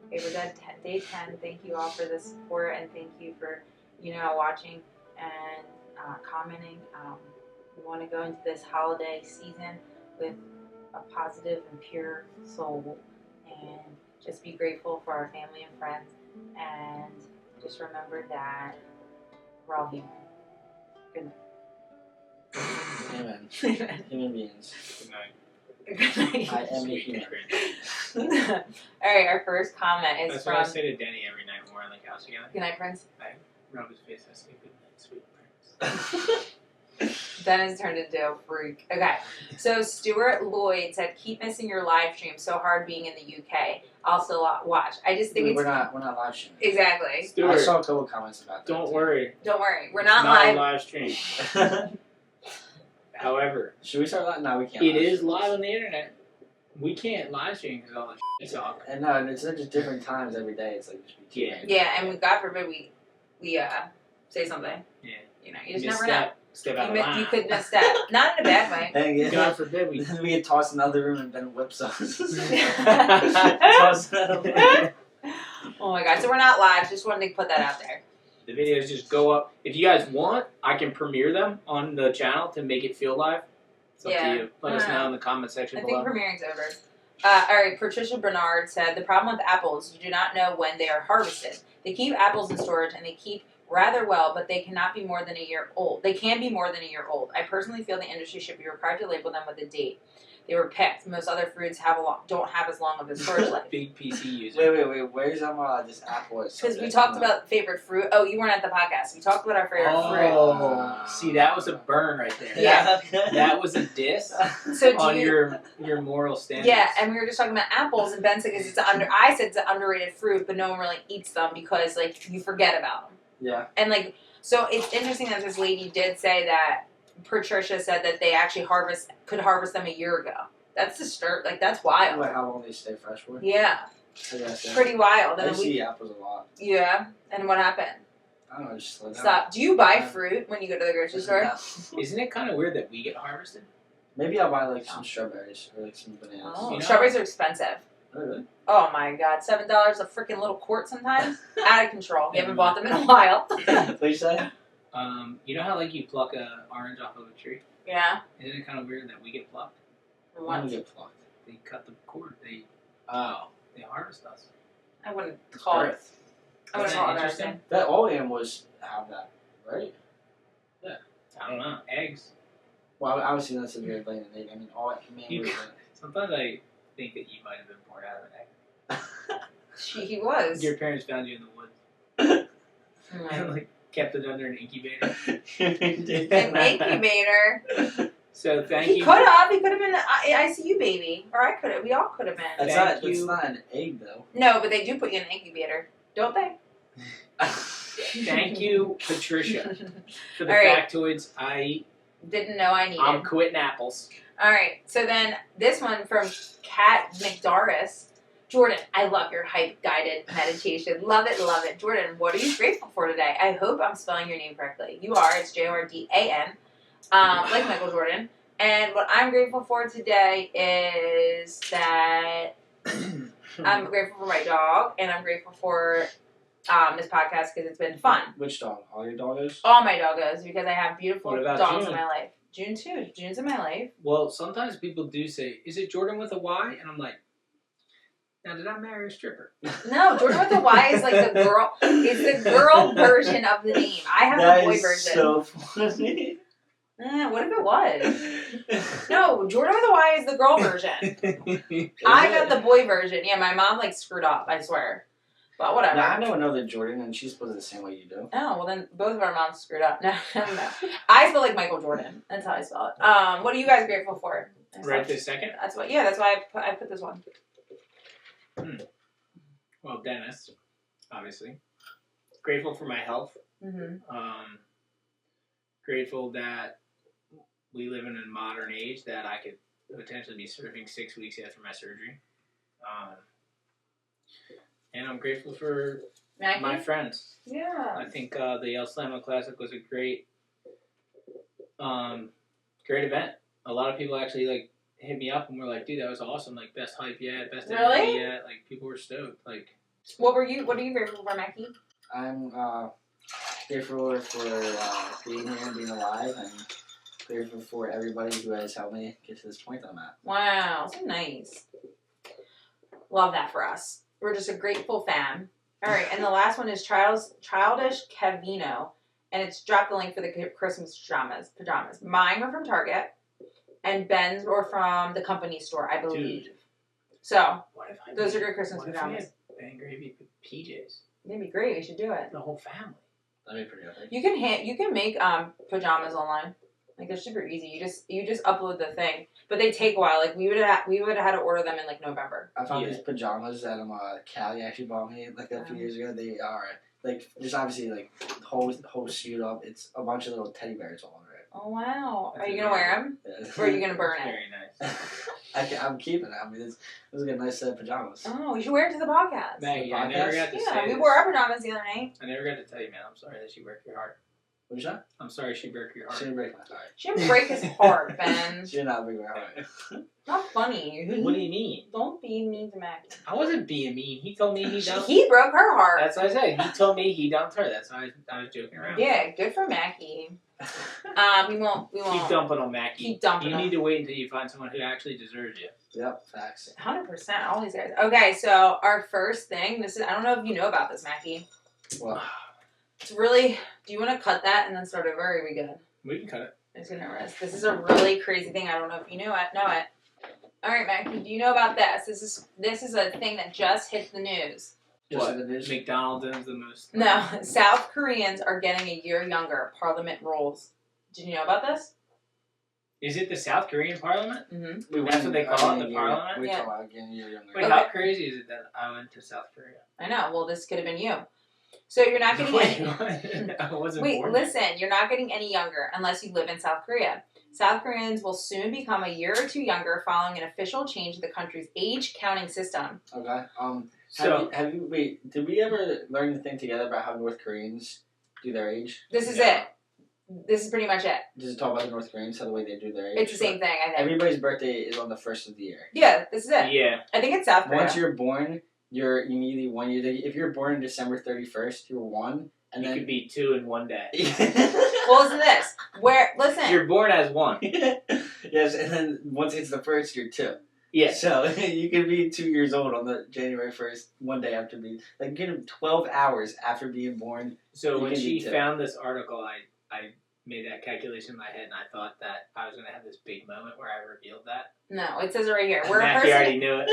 S2: Okay, we're day 10. Thank you all for the support and thank you for, watching and commenting. We want to go into this holiday season with a positive and pure soul and just be grateful for our family and friends and just remember that we're all human. Good
S3: Amen.
S2: night.
S3: Human beings.
S1: Good night.
S2: Good night.
S3: I am a human.
S2: Alright, our first comment is
S1: That's
S2: from...
S1: what I say to Denny every night when we're on the couch together.
S2: Good night, Prince.
S1: I rub his face, I say, good night, sweet Prince.
S2: Dennis turned into a freak. Okay, so Stuart Lloyd said, keep missing your live stream. So hard being in the UK. I'll still watch. I just think
S3: we're not live streaming.
S2: Exactly.
S3: Stuart, I saw a couple comments about that.
S1: Don't worry.
S2: Don't worry. We're
S1: It's
S2: not
S1: a
S2: live.
S1: live stream. However,
S3: should we start live? No, we can't.
S1: It is live on the internet. We can't live stream because all the shit talk.
S3: And no, and it's just different times every day. It's like just be
S2: Yeah, and God forbid we say something.
S1: Yeah.
S2: You know, you just never know.
S1: Step out of line.
S2: You could misstep. Not in a bad way.
S3: And
S1: God forbid we
S3: get tossed in another room and Ben whips us.
S2: Oh my God! So we're not live. Just wanted to put that out there.
S1: The videos just go up. If you guys want, I can premiere them on the channel to make it feel live. It's up to you. Let us know in the comment section below.
S2: I think premiering's over. All right, Patricia Bernard said, the problem with apples, you do not know when they are harvested. They keep apples in storage and they keep rather well, but they cannot be more than a year old. They can be more than a year old. I personally feel the industry should be required to label them with a date they were picked. Most other fruits don't have as long of a storage life.
S1: Big PC user.
S3: Wait. Where's this apple?
S2: Because we talked about favorite fruit. Oh, you weren't at the podcast. We talked about our favorite fruit.
S1: Oh, see, that was a burn right there.
S2: Yeah.
S1: That was a diss on your moral standards.
S2: Yeah, and we were just talking about apples, and Ben said I said it's an underrated fruit, but no one really eats them because like you forget about them.
S3: Yeah.
S2: And like, so it's interesting that this lady did say that. Patricia said that they actually could harvest them a year ago. That's disturbing. Like, that's wild.
S3: Like how long they stay fresh for?
S2: Yeah. Pretty wild.
S3: I see apples a lot.
S2: Yeah. And what happened?
S3: I don't know, just slow down.
S2: Stop. Do you buy fruit when you go to the grocery store?
S1: Isn't it kind of weird that we get harvested?
S3: Maybe I'll buy like some strawberries or like some bananas.
S2: Oh,
S1: you know?
S2: Strawberries are expensive.
S3: Oh, really?
S2: Oh my God, $7 a freaking little quart sometimes. Out of control. You haven't bought them in a while.
S3: What you say?
S1: You know how like you pluck an orange off of a tree?
S2: Yeah.
S1: Isn't it kind of weird that we get plucked?
S3: When we get plucked?
S1: They cut the cord. They harvest us.
S2: I wouldn't call it. I wouldn't call it interesting.
S3: That all animals have that, right?
S1: Yeah. I don't know. Eggs.
S3: Well, obviously that's a weird thing. I mean, all humans.
S1: Sometimes I think that you might have been born out of an egg.
S2: He was.
S1: Your parents found you in the woods. And like kept it under an incubator.
S2: An incubator.
S1: So thank you.
S2: He could have been an ICU baby, or I could have. We all could have been.
S3: That's not an egg though.
S2: No, but they do put you in an incubator, don't they?
S1: Thank you, Patricia, for the factoids I
S2: didn't know I needed.
S1: I'm quitting apples.
S2: All right, so then this one from Kat McDaris. Jordan, I love your hype-guided meditation. Love it, love it. Jordan, what are you grateful for today? I hope I'm spelling your name correctly. You are. It's Jordan. Like Michael Jordan. And what I'm grateful for today is that I'm grateful for my dog, and I'm grateful for this podcast because it's been fun.
S3: Which dog? All your doggos?
S2: All my doggos, because I have beautiful dogs
S1: June?
S2: in my life. June too. June's in my life.
S1: Well, sometimes people do say, is it Jordan with a Y? And I'm like, now, did I marry a stripper?
S2: No, Jordan with a Y is like the girl. It's the girl version of the name. I have the boy version.
S3: So funny.
S2: What if it was? No, Jordan with a Y is the girl version. I got the boy version. Yeah, my mom like screwed up. I swear. But whatever.
S3: Now, I know another Jordan, and she spells it the same way you do.
S2: Oh, well then both of our moms screwed up. No. I spell like Michael Jordan. That's how I spell it. What are you guys grateful for?
S1: Right this second?
S2: That's why. Yeah, that's why I put this one.
S1: Well, Dennis, obviously. Grateful for my health.
S2: Mm-hmm.
S1: Grateful that we live in a modern age that I could potentially be surfing 6 weeks after my surgery. And I'm grateful for my friends.
S2: Yeah.
S1: I think the El Slammo Classic was a great event. A lot of people actually like hit me up and were like, dude, that was awesome. Like, best hype yet, best MVP yet. Like, people were stoked. Like,
S2: what are you grateful for, Mackie?
S3: I'm grateful for being here and being alive, and grateful for everybody who has helped me get to this point that I'm at.
S2: Wow, so nice. Love that for us. We're just a grateful fam. All right, and the last one is Childish Cavino, and it's dropped the link for the Christmas pajamas. Mine were from Target, and Ben's were from the company store, I believe. Dude. So, those are good Christmas pajamas.
S1: Ben Gravy PJs.
S2: It'd be great. We should do it.
S1: The whole family.
S3: That'd be pretty epic.
S2: You can make pajamas online. Like, they're super easy. You just upload the thing, but they take a while. Like, we would have had to order them in like November.
S3: I found these pajamas that Callie actually bought me like a few years ago. They are like just obviously like whole suit up. It's a bunch of little teddy bears all over it.
S2: Oh wow! Are you gonna wear them?
S3: Yeah.
S2: Or are you gonna burn it?
S1: Very nice.
S3: I'm keeping it. I mean, those are a nice set of pajamas.
S2: Oh, you should wear it to the podcast.
S4: Maggie, I never got to say
S2: Yeah, we
S4: this.
S2: wore our pajamas the other night.
S4: I never got to tell you, man. I'm sorry that she broke your heart.
S3: What's that?
S4: I'm sorry she broke your heart.
S3: She didn't break my heart.
S2: She didn't break his heart, Ben.
S3: She did not break my heart.
S2: Not funny.
S4: What do you mean?
S2: Don't be mean to Maggie.
S4: I wasn't being mean. He told me he dumped.
S2: He broke her heart.
S4: That's what I said. He told me he dumped her. That's why I was joking around.
S2: Yeah, good for Maggie. We won't.
S4: Keep dumping on Mackie.
S2: Keep dumping
S4: You
S2: on.
S4: need to wait until you find someone who actually deserves you.
S3: Yep, facts.
S2: 100%. All these guys. Okay, so our first thing. This is. I don't know if you know about this, Mackie.
S3: Well,
S2: It's really. Do you want to cut that and then start over? Or are we good?
S4: We can cut it.
S2: It's gonna rest. This is a really crazy thing. I don't know if you know it. All right, Mackie. Do you know about this? This is a thing that just hit the news.
S3: just
S4: What?
S3: in the news.
S4: McDonald's is the most.
S2: No, South Koreans are getting a year younger. Parliament rules. Did you know about this?
S4: Is it the South Korean Parliament?
S2: Mm-hmm.
S4: That's what they call it, the parliament?
S3: We
S2: Yeah.
S3: talk about getting a year younger.
S4: Wait,
S2: Okay.
S4: how crazy is it that I went to South Korea?
S2: I know. Well, this could have been you. So you're not getting
S4: Wait,
S2: any.
S4: what? I wasn't
S2: Wait,
S4: born
S2: listen. You're not getting any younger unless you live in South Korea. South Koreans will soon become a year or two younger following an official change to the country's age counting system.
S3: Okay.
S4: So,
S3: have you wait? Did we ever learn to think together about how North Koreans do their age?
S2: This is
S4: Yeah.
S2: it. This is pretty much it.
S3: Does it talk about the North Koreans, how the way they do their age?
S2: It's the same thing, I think.
S3: Everybody's birthday is on the first of the year.
S2: Yeah, this is it.
S4: yeah.
S2: I think it's South Korea.
S3: Once you're born, you're immediately 1 year. If you're born December 31st, you're 1, and
S4: You
S3: then
S4: could be 2 in one day.
S2: Well, listen to this. Listen.
S4: You're born as 1.
S3: yes, and then once it's the first, you're 2.
S4: Yes.
S3: So you could be 2 years old on the January 1st, one day after being get him 12 hours after being born.
S4: So
S3: You
S4: when
S3: can
S4: she
S3: be 2.
S4: found this article, I made that calculation in my head, and I thought that I was going to have this big moment where I revealed that.
S2: No, it says it right here. Where a
S4: Mackie already
S2: person,
S4: knew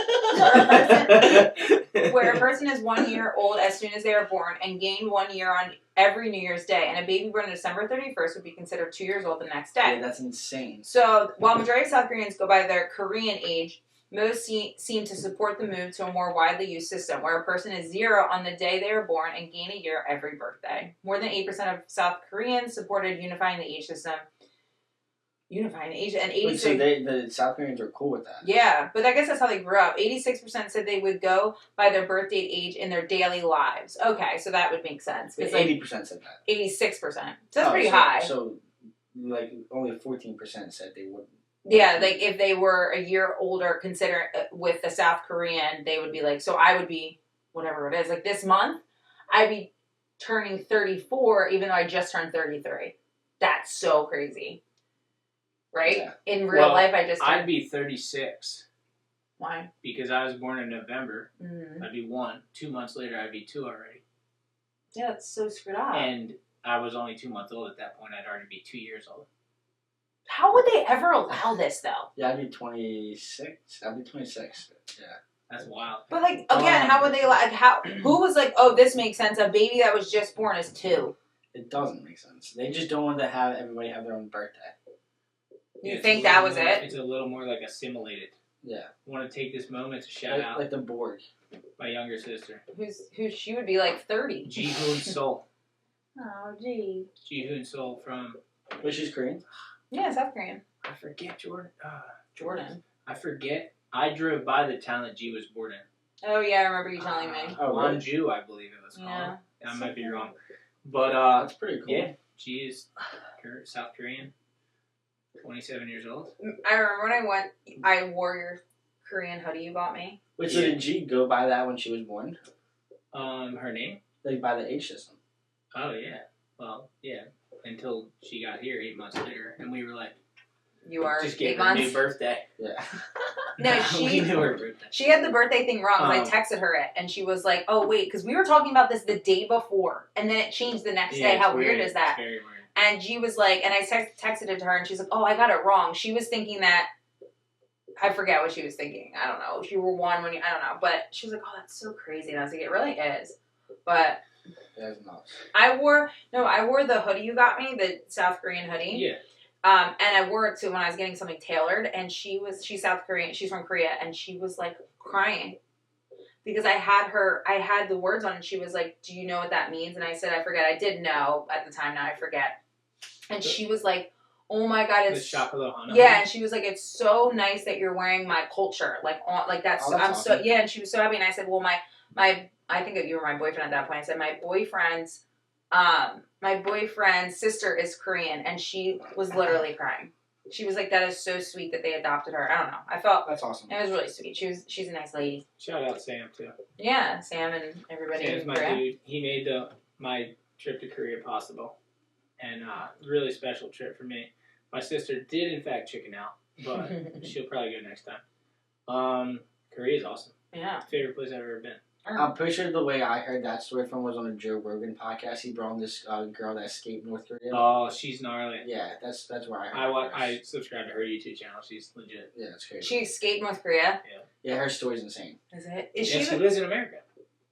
S4: it.
S2: where a person is 1 year old as soon as they are born and gain 1 year on every New Year's Day, and a baby born on December 31st would be considered 2 years old the next day.
S3: Yeah, that's insane.
S2: So, while majority of South Koreans go by their Korean age, most seem to support the move to a more widely used system, where a person is 0 on the day they were born and gain a year every birthday. More than 8% of South Koreans supported unifying the age system. Unifying the age, and 86.
S3: So the South Koreans are cool with that.
S2: Yeah, but I guess that's how they grew up. 86% said they would go by their birth date age in their daily lives. Okay, so that would make sense. It's like
S3: 80% said that.
S2: 86%. So that's pretty high.
S3: So, only 14% said they wouldn't.
S2: Yeah, like if they were a year older, consider with the South Korean, they would be like, so I would be, whatever it is, like this month, I'd be turning 34 even though I just turned 33. That's so crazy. Right?
S3: Yeah.
S2: In real life, I just
S4: I'd be 36
S2: Why?
S4: because I was born in November.
S2: Mm-hmm.
S4: I'd be 1. 2 months later, I'd be 2 already.
S2: Yeah, that's so screwed up.
S4: And I was only 2 months old at that point. I'd already be 2 years old.
S2: How would they ever allow this, though?
S3: Yeah, I'd be 26. I'd be 26. Yeah.
S4: That's wild.
S2: But, like, again, how would they, like, who was like, oh, this makes sense, a baby that was just born is 2?
S3: It doesn't make sense. They just don't want to have everybody have their own birthday.
S2: You
S4: It's
S2: think
S4: a
S2: that
S4: little
S2: was
S4: more-
S2: it?
S4: It's a little more like assimilated.
S3: Yeah.
S4: I want to take this moment to shout
S3: Like,
S4: out
S3: like the Borg.
S4: my younger sister,
S2: Who she would be, like, 30.
S4: Ji-hoon Seol.
S2: Oh, gee.
S4: Ji-hoon Seol from,
S3: But she's Korean.
S2: Yeah, South Korean.
S4: I forget
S2: Jordan.
S4: I forget. I drove by the town that Ji was born in.
S2: Oh, yeah, I remember you telling me.
S3: Oh, really?
S4: Wonju, I believe it was called.
S2: Yeah.
S4: I might be wrong. But,
S3: That's pretty cool.
S4: yeah, she is South Korean, 27 years old.
S2: I remember when I went, I wore your Korean hoodie you bought me.
S3: Wait, so
S4: Yeah.
S3: did G go by that when she was born?
S4: Her name?
S3: Like by the age system?
S4: Oh, yeah. Well, yeah. Until she got here 8 months later, and we were like,
S2: You are
S4: just
S2: 8
S4: gave her a new
S2: months.
S4: birthday.
S3: Yeah.
S2: No,
S4: we
S2: she
S4: knew her birthday.
S2: she had the birthday thing wrong. 'Cause I
S4: Oh.
S2: texted her it, and she was like, "Oh wait," because we were talking about this the day before, and then it changed the next day.
S4: it's
S2: How weird is that?
S4: It's very weird.
S2: And she was like, and I texted it to her, and she's like, "Oh, I got it wrong." She was thinking that. I forget what she was thinking. I don't know. If you were 1 when you, I don't know. But she was like, "Oh, that's so crazy." And I was like, "It really is." But
S3: That's nuts.
S2: I wore the hoodie you got me, the South Korean hoodie.
S4: Yeah.
S2: And I wore it to when I was getting something tailored, and she's South Korean, she's from Korea, and she was like crying because I had the words on, and she was like, "Do you know what that means?" And I said, "I forget." I did know at the time, now I forget. And she was like, Oh my god,
S4: The
S2: it's
S4: chocolate Hana.
S2: yeah, and she was like, "It's so nice that you're wearing my culture, like on like that's."
S3: Oh, that's
S2: I'm
S3: awesome.
S2: so yeah, and she was so happy. And I said, "Well, my I think that you were my boyfriend at that point." I said, my boyfriend's sister is Korean," and she was literally crying. She was like, "That is so sweet that they adopted her." I don't know. I felt
S3: That's awesome.
S2: it was really sweet. She's a nice lady.
S4: Shout out Sam too.
S2: Yeah, Sam and everybody.
S4: Sam's
S2: in
S4: my
S2: Korea.
S4: dude. He made my trip to Korea possible, and really special trip for me. My sister did in fact chicken out, but she'll probably go next time. Korea is awesome.
S2: Yeah,
S4: Favorite place I've ever been.
S3: I'm pretty sure the way I heard that story from was on a Joe Rogan podcast. He brought on this girl that escaped North Korea.
S4: Oh, she's gnarly.
S3: Yeah, that's where I heard it first.
S4: I subscribe to her YouTube channel. She's legit.
S3: Yeah, that's crazy.
S2: she escaped North Korea.
S3: Yeah, her story's insane.
S2: Is it? Is
S4: Yeah,
S2: she?
S4: she lives in America.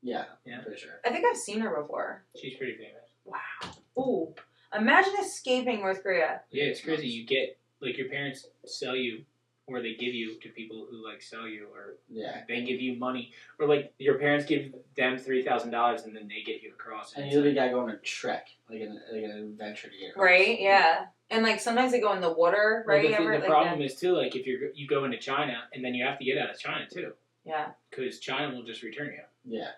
S3: Yeah,
S4: Yeah.
S3: I'm pretty sure.
S2: I think I've seen her before.
S4: She's pretty famous.
S2: Wow. Ooh. Imagine escaping North Korea.
S4: Yeah, it's crazy. You get like your parents sell you, or they give you to people who like sell you, or
S3: Yeah.
S4: they give you money, or like your parents give them $3,000 and then they get you across.
S3: And
S4: it's
S3: you literally gotta go on a trek, like an adventure to get across.
S2: Right? Yeah. And like sometimes they go in the water,
S4: Well,
S2: right?
S4: the problem is too, like if you go into China and then you have to get out of China too,
S2: Yeah.
S4: because China will just return you.
S3: Yeah.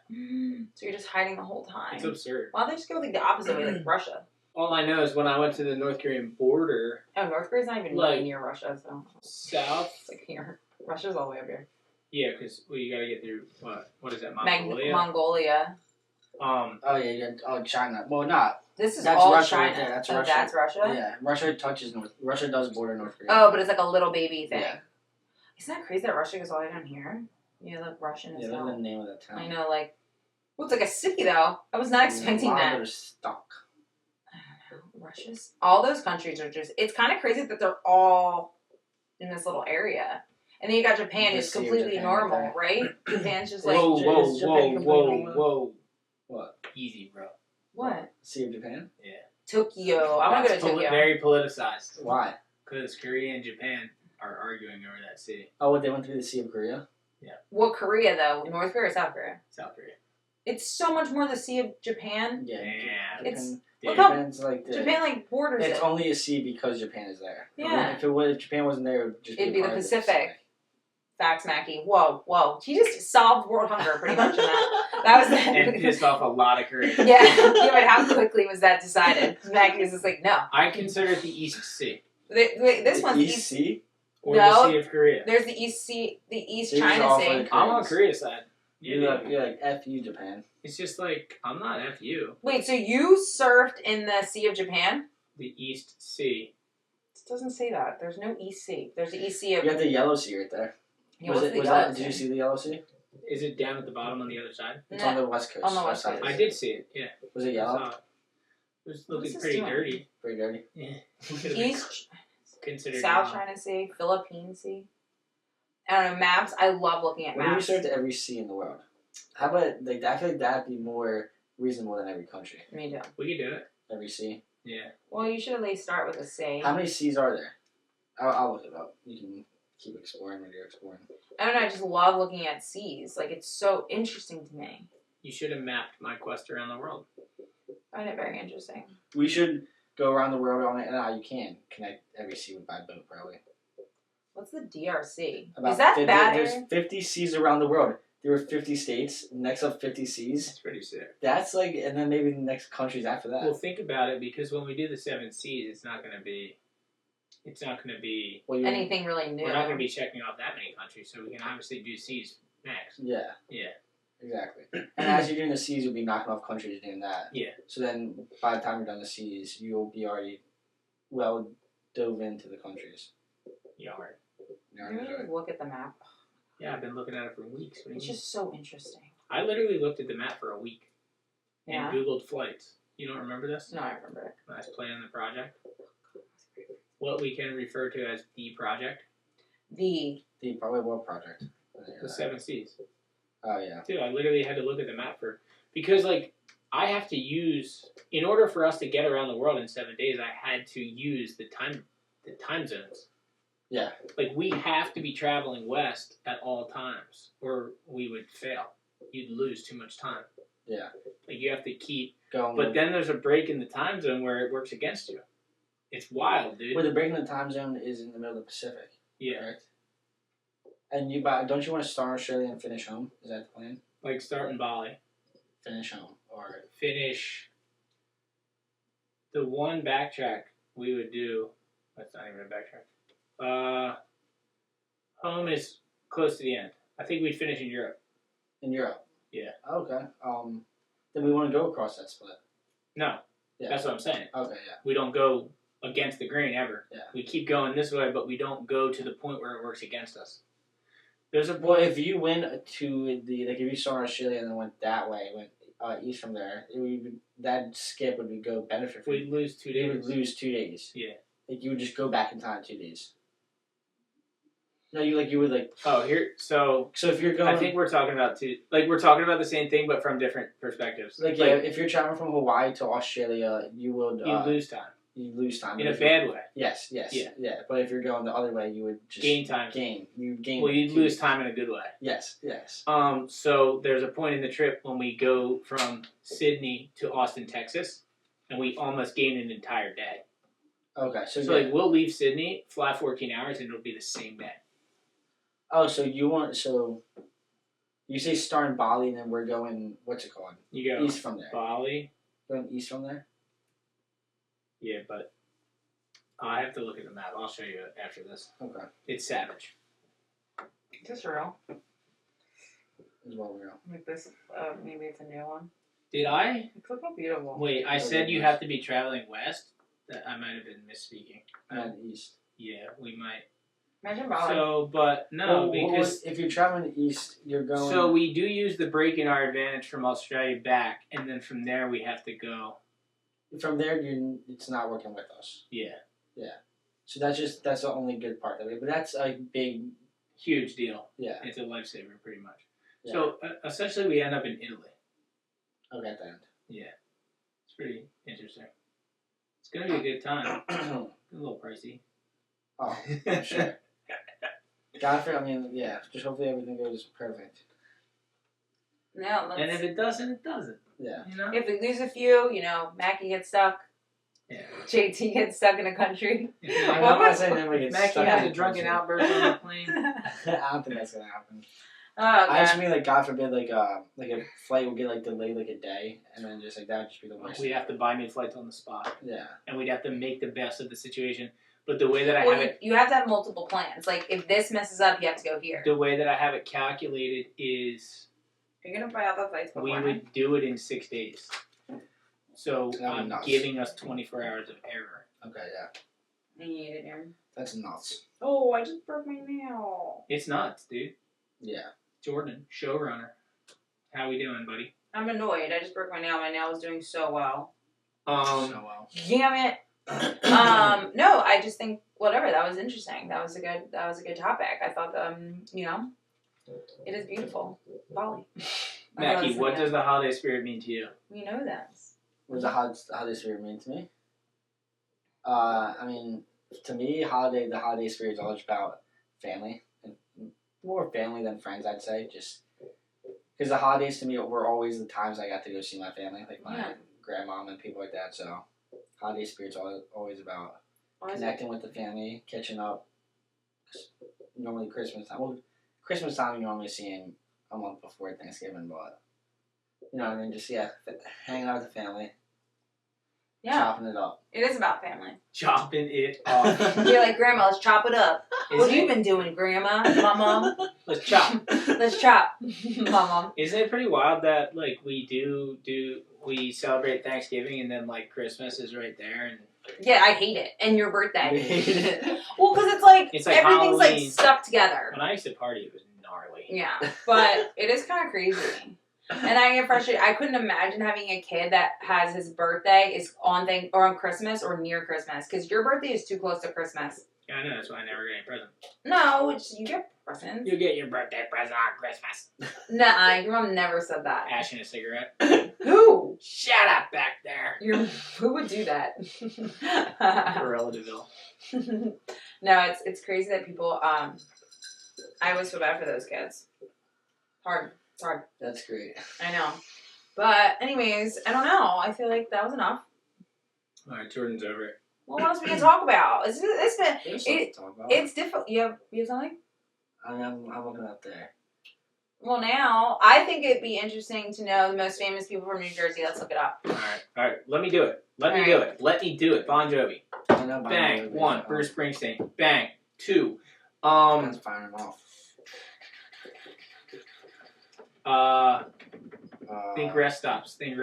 S2: So you're just hiding the whole time.
S4: It's absurd.
S2: Why don't they just go like the opposite way, like Russia?
S4: All I know is when I went to the North Korean border,
S2: Oh, North Korea's not even
S4: Like-
S2: really near Russia, so
S4: south.
S2: it's like here. Russia's all the way up here.
S4: Yeah, because you gotta get through what is that,
S2: Mongolia.
S4: Mongolia?
S3: Oh yeah. Oh, China. Well, not.
S2: This is
S3: That's
S2: all
S3: Russia
S2: China.
S3: right there. That's
S2: Oh,
S3: Russia.
S2: That's Russia?
S3: Yeah, Russia touches North. Russia does border North Korea.
S2: Oh, but it's like a little baby thing.
S3: Yeah.
S2: Isn't that crazy that Russia goes all the way down here? Yeah, look, Russian as
S3: Yeah, that's
S2: well.
S3: the name of that town.
S2: I know, like, well, it's like a city though. I was not expecting that.
S3: They're stuck.
S2: Russia's all those countries are just it's kind of crazy that they're all in this little area. And then you got Japan,
S3: The
S2: who's
S3: sea of
S2: completely
S3: Japan
S2: normal,
S3: right
S2: right? Japan's just like
S4: Whoa, whoa,
S2: is Japan
S4: whoa,
S2: completely-
S4: whoa, whoa!
S3: What?
S4: Easy, bro.
S2: What?
S3: Sea of Japan?
S2: Tokyo. I want to go to
S4: That's
S2: Tokyo.
S4: Very politicized.
S3: Why?
S4: Because Korea and Japan are arguing over that city.
S3: Oh, what, they went through the Sea of Korea?
S2: Well, Korea though, North Korea or South Korea?
S4: South Korea.
S2: It's so much more the Sea of Japan.
S3: Yeah.
S4: Damn.
S2: It's-
S3: Japan,
S2: Look
S4: Dude,
S2: how
S3: Japan's like the,
S2: Japan like borders
S3: It's
S2: it.
S3: only a sea because Japan is there.
S2: Yeah.
S3: If Japan wasn't there, it would just
S2: It'd be the
S3: part of
S2: Pacific. Facts, Mackie. Whoa. He just solved world hunger pretty much in that. That was the
S4: and pissed off a lot of Koreans.
S2: yeah, but how quickly was that decided? Mackie was just like, no.
S4: I consider it the East Sea.
S2: This one's
S3: East
S2: East.
S3: Sea.
S4: Or
S2: No.
S4: the Sea of Korea.
S2: There's the East Sea, the East
S3: These are
S2: China
S3: all for
S2: Sea.
S3: the
S4: I'm on
S3: Koreans.
S4: Korea's side.
S3: You're like F you, Japan.
S4: It's just like, I'm not F you.
S2: Wait, so you surfed in the Sea of Japan?
S4: The East Sea.
S2: It doesn't say that. There's no East Sea. There's the East Sea of.
S3: You got the Yellow Sea right there.
S2: Yeah, what's the
S3: was
S2: Yellow
S3: that? Did
S2: Sea?
S3: you see the Yellow Sea?
S4: Is it down at the bottom on the other side?
S3: It's
S2: No.
S3: on the west coast.
S2: On the west
S3: side.
S2: coast.
S4: I did see it, yeah.
S3: Was it
S4: I
S3: yellow?
S4: saw it. It was
S2: What
S4: looking
S2: is this
S4: pretty
S2: doing?
S4: dirty.
S3: Pretty dirty.
S4: Yeah.
S2: East,
S4: Considered
S2: South
S4: yellow.
S2: China Sea, Philippine Sea. I don't know, maps. I love looking at
S3: What if you
S2: maps.
S3: served every sea in the world? How about like I feel like that'd be more reasonable than every country.
S2: Me too.
S4: We can do it.
S3: Every sea.
S4: Yeah.
S2: Well, you should at least start with a sea.
S3: How many seas are there? I'll look it up. You can keep exploring when you're exploring.
S2: I don't know. I just love looking at seas. Like, it's so interesting to me.
S4: You should have mapped my quest around the world.
S2: I find it very interesting.
S3: We should go around the world on it, and you can connect every sea by boat, probably.
S2: What's the DRC?
S3: About
S2: Is that
S3: 50,
S2: bad?
S3: There's
S2: Aaron?
S3: 50 seas around the world. There were 50 states. Next up, 50 seas.
S4: It's pretty sick.
S3: That's like, and then maybe the next countries after that.
S4: Well, think about it, because when we do the 7 Seas, it's not going to be.
S3: Well, you-
S2: Anything really new?
S4: We're not going to be checking off that many countries, so we can obviously do Seas next.
S3: Yeah,
S4: Yeah.
S3: exactly. And as you're doing the seas, you'll be knocking off countries doing that.
S4: Yeah.
S3: So then, by the time you're done the seas, you'll be already well dove into the countries.
S4: Yard.
S3: You know,
S2: Let me just look at the map.
S4: Yeah, I've been looking at it for weeks. What do you
S2: It's
S4: mean?
S2: just so interesting.
S4: I literally looked at the map for a week
S2: Yeah.
S4: and Googled flights. You don't remember this?
S2: No, I remember it.
S4: When I was planning the project. What we can refer to as the project.
S2: The
S3: The probably World Project.
S4: The 7 Seas.
S3: Oh yeah.
S4: Dude, I literally had to look at the map because like I have to use in order for us to get around the world in 7 days. I had to use the time zones.
S3: Yeah.
S4: Like we have to be traveling west at all times, or we would fail. You'd lose too much time.
S3: Yeah.
S4: Like you have to keep.
S3: Going.
S4: But then there's a break in the time zone where it works against you. It's wild, dude.
S3: Where the break in the time zone is in the middle of the Pacific.
S4: Yeah.
S3: Correct? And don't you want to start Australia and finish home? Is that the plan?
S4: Like start in Bali.
S3: Finish home. Or
S4: Finish the one backtrack we would do. That's not even a backtrack. Home is close to the end. I think we'd finish in Europe.
S3: In Europe?
S4: Yeah.
S3: Okay. Then we want to go across that split.
S4: No.
S3: Yeah.
S4: That's what I'm saying.
S3: Okay, yeah.
S4: We don't go against the grain ever.
S3: Yeah.
S4: We keep going this way, but we don't go to the point where it works against us. There's a
S3: Well, if you went to the if you saw Australia and then went that way, went east from there, that skip would go benefit for you.
S4: We'd lose 2 days.
S3: You would lose 2 days.
S4: Yeah.
S3: Like you would just go back in time 2 days. No, you would like.
S4: Oh, here. So
S3: if you're going,
S4: I think we're talking about we're talking about the same thing, but from different perspectives.
S3: Like if you're traveling from Hawaii to Australia, you would
S4: you lose time.
S3: You lose time
S4: In a bad way.
S3: Yes. Yeah. But if you're going the other way, you would just
S4: gain time.
S3: You gain.
S4: Well, you'd lose time in a good way.
S3: Yes.
S4: So there's a point in the trip when we go from Sydney to Austin, Texas, and we almost gain an entire day.
S3: Okay, so
S4: we'll leave Sydney, fly 14 hours, and it'll be the same day.
S3: Oh, so you say start in Bali, and then we're going. What's it called?
S4: You go
S3: east from there.
S4: Bali.
S3: Going east from there.
S4: Yeah, but I have to look at the map. I'll show you after this.
S3: Okay.
S4: It's savage.
S2: Is this real?
S3: Is what we're on.
S2: Like this, maybe it's a new one.
S4: Did I?
S2: Look how beautiful.
S4: Wait, I said you have to be traveling west? That I might have been misspeaking.
S3: And east.
S4: Yeah, we might.
S2: Imagine Bali.
S4: So, but no, because
S3: if you're traveling east, you're going.
S4: So we do use the break in our advantage from Australia back, and then from there we have to go.
S3: From there, it's not working with us.
S4: Yeah.
S3: Yeah. So that's the only good part of it, but that's a big,
S4: huge deal.
S3: Yeah.
S4: It's a lifesaver, pretty much.
S3: Yeah.
S4: So essentially, we end up in Italy.
S3: Okay, at the end.
S4: Yeah. It's pretty interesting. It's gonna be a good time. A little pricey.
S3: Oh, I'm sure. Just hopefully everything goes perfect.
S2: No,
S4: and if it doesn't, it doesn't.
S3: Yeah.
S2: You know? If we lose a few, Mackie gets stuck.
S4: Yeah.
S2: JT gets stuck in a country.
S3: I'm not saying anybody gets
S4: Mackie
S3: stuck
S4: has
S3: in
S4: a drunken outburst on the plane.
S3: I don't think that's gonna happen.
S2: Oh,
S3: I just mean God forbid, a flight will get delayed a day, and then just that would just be the worst.
S4: We have to buy new flights on the spot.
S3: Yeah.
S4: And we'd have to make the best of the situation. But the way that I have it...
S2: You have to have multiple plans. Like, if this messes up, you have to go here.
S4: The way that I have it calculated is...
S2: You're going to buy all the flights before.
S4: We would do it in 6 days. So, I'm giving us 24 hours of error.
S3: Okay, yeah.
S2: I need it, Aaron.
S3: That's nuts.
S2: Oh, I just broke my nail.
S4: It's nuts, dude.
S3: Yeah.
S4: Jordan, showrunner. How we doing, buddy?
S2: I'm annoyed. I just broke my nail. My nail was doing so well.
S3: So well.
S2: Damn it. No, I just think whatever. That was interesting. That was a good topic. I thought, it is beautiful. Bali.
S4: Mackie, what does the holiday spirit mean to you?
S2: We know this.
S3: What does the holiday spirit mean to me? To me, the holiday spirit is all about family, and more family than friends, I'd say. Just because the holidays to me were always the times I got to go see my family, like my grandmom and people like that. So, holiday spirit's always about connecting with the family, catching up. Normally Christmas time. Well, Christmas time you normally see him a month before Thanksgiving, but just hanging out with the family.
S2: Yeah.
S3: Chopping it up.
S2: It is about family.
S4: Chopping it up.
S2: You're like, Grandma, let's chop it up. What have you been doing, Grandma? Mama?
S4: Let's chop.
S2: Let's chop. Mama.
S4: Isn't it pretty wild that, we celebrate Thanksgiving and then, Christmas is right there and...
S2: Yeah, I hate it. And your birthday.
S3: We hate it.
S2: Well, because
S4: it's
S2: everything's
S4: Halloween.
S2: Stuck together.
S4: When I used to party, it was gnarly.
S2: Yeah, but it is kind of crazy. And I get frustrated. I couldn't imagine having a kid that has his birthday is on Christmas or near Christmas, because your birthday is too close to Christmas.
S4: Yeah, I know. That's why I never get any present.
S2: No, you get presents.
S4: You get your birthday present on Christmas.
S2: Nuh-uh, your mom never said that.
S4: Ashing a cigarette.
S2: Who?
S4: Shut up back there.
S2: Who would do that?
S4: Gorilla DeVille.
S2: No, it's crazy that people. I always feel bad for those kids. Hard. It's hard.
S3: That's great.
S2: I know. But anyways, I don't know. I feel like that was enough.
S4: All right, Jordan's over it.
S2: What else we can talk about? It's been
S3: There's something to talk about.
S2: it's difficult. You have something?
S3: I'm looking up there.
S2: Well, now I think it'd be interesting to know the most famous people from New Jersey. Let's look it up.
S4: All right. Let me do it. Let me do it. Bon Jovi.
S3: I know
S4: Bang.
S3: Jovi.
S4: 1. Bruce Springsteen. Bang. 2.
S3: That's firing off.
S4: Think rest stops.
S2: There's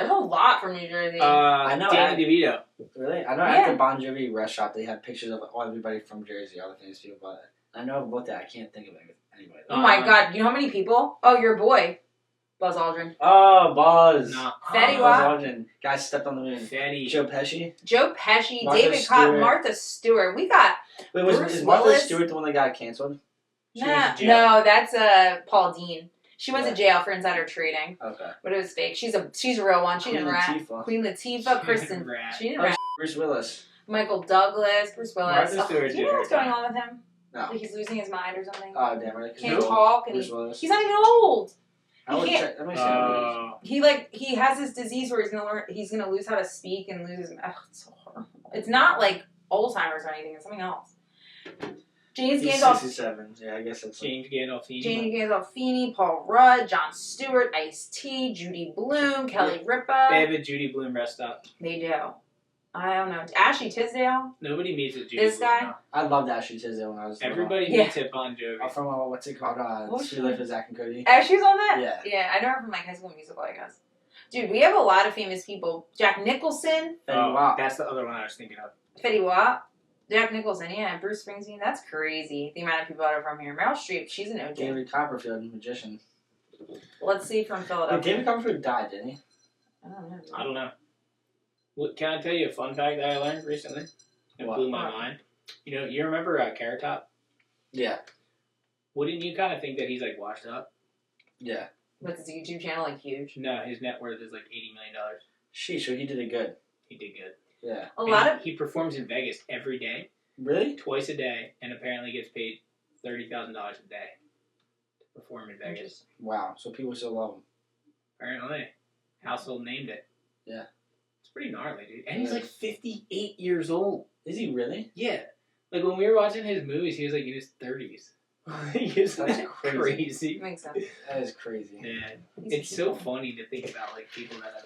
S2: a lot from New Jersey.
S3: I know.
S4: Danny DeVito.
S3: Really? I know at the Bon Jovi rest shop they had pictures of everybody from Jersey, all the famous people, but I know about that. I can't think of anybody.
S2: Oh my God! You know how many people? Oh, your boy, Buzz Aldrin.
S3: Oh, Buzz.
S4: No.
S2: Fetty
S3: Buzz
S2: Wap.
S3: Aldrin. Guy stepped on the moon.
S4: Fetty.
S3: Joe Pesci.
S2: David Cobb,
S3: Stewart.
S2: Martha Stewart. We got
S3: Wait,
S2: Bruce
S3: is Martha
S2: Willis.
S3: Stewart the one that got canceled?
S4: She went to jail.
S2: no, that's Paul Dean. She went to jail for insider trading,
S3: Okay.
S2: but it was fake. She's a real one. She didn't rat.
S3: Latifah.
S2: Queen Latifah, Kristen.
S4: Rat.
S2: She didn't rat.
S3: Bruce Willis.
S2: Michael Douglas, Bruce Willis.
S4: Martha Stewart
S2: Do you know
S4: did
S2: what's
S4: her
S2: going
S4: time.
S2: on with him?
S3: No.
S2: Like he's losing his mind or something.
S3: Oh, damn right.
S2: Can't talk, and
S3: Bruce Willis.
S2: he's not even old.
S3: I would
S2: can't-
S3: check. Let me see.
S2: He has this disease where he's gonna lose how to speak and lose his. It's so horrible. It's not like Alzheimer's or anything. It's something else. James
S3: He's
S2: Gandolfini.
S3: 67. Yeah, I guess that's.
S4: James Gandolfini.
S2: James Gandolfini, Paul Rudd, Jon Stewart, Ice-T, Judy Blume, Kelly Ripa.
S4: They have a Judy Blume rest stop.
S2: They do. I don't know. Ashley Tisdale.
S4: Nobody meets at Judy
S2: This
S4: Blume.
S2: guy?
S4: now.
S3: I loved Ashley Tisdale when I was.
S4: Everybody
S2: Yeah.
S4: meets at Bon Jovi.
S3: From what's it called?
S2: What's
S3: Sweet Life of Zack and Cody.
S2: Ashley's on that?
S3: Yeah.
S2: Yeah, I know her from like High School Musical, I guess. Dude, we have a lot of famous people. Jack Nicholson,
S3: Wow.
S4: That's the other one I was thinking of.
S2: Fetty Wap, Jack Nicholson, yeah, Bruce Springsteen. That's crazy. The amount of people that are from here. Meryl Streep, she's an OG.
S3: David Copperfield, magician.
S2: Let's see from
S3: Wait,
S2: Philadelphia.
S3: David Copperfield died, didn't he?
S2: I don't know.
S4: I don't know. Can I tell you a fun fact that I learned recently? It
S3: What?
S4: blew my mind. You remember Carrot Top?
S3: Yeah.
S4: Wouldn't you kind of think that he's like washed up?
S3: Yeah.
S2: What's his YouTube channel like huge?
S4: No, his net worth is like $80 million.
S3: Sheesh, so he did it good.
S4: He did good.
S3: Yeah.
S2: A lot of
S4: He performs in Vegas every day,
S3: Really?
S4: twice a day, and apparently gets paid $30,000 a day to perform in Vegas.
S3: Wow. So people still love him.
S4: Apparently, household named it.
S3: Yeah.
S4: It's pretty gnarly, dude. And he's
S3: Yeah.
S4: like 58 years old.
S3: Is he really?
S4: Yeah. Like when we were watching his movies, he was like in his 30s. Isn't
S3: That's
S4: that
S3: crazy.
S4: crazy?
S2: makes sense.
S3: That is crazy.
S4: Yeah.
S2: He's
S4: It's
S2: cute.
S4: so funny to think about like people that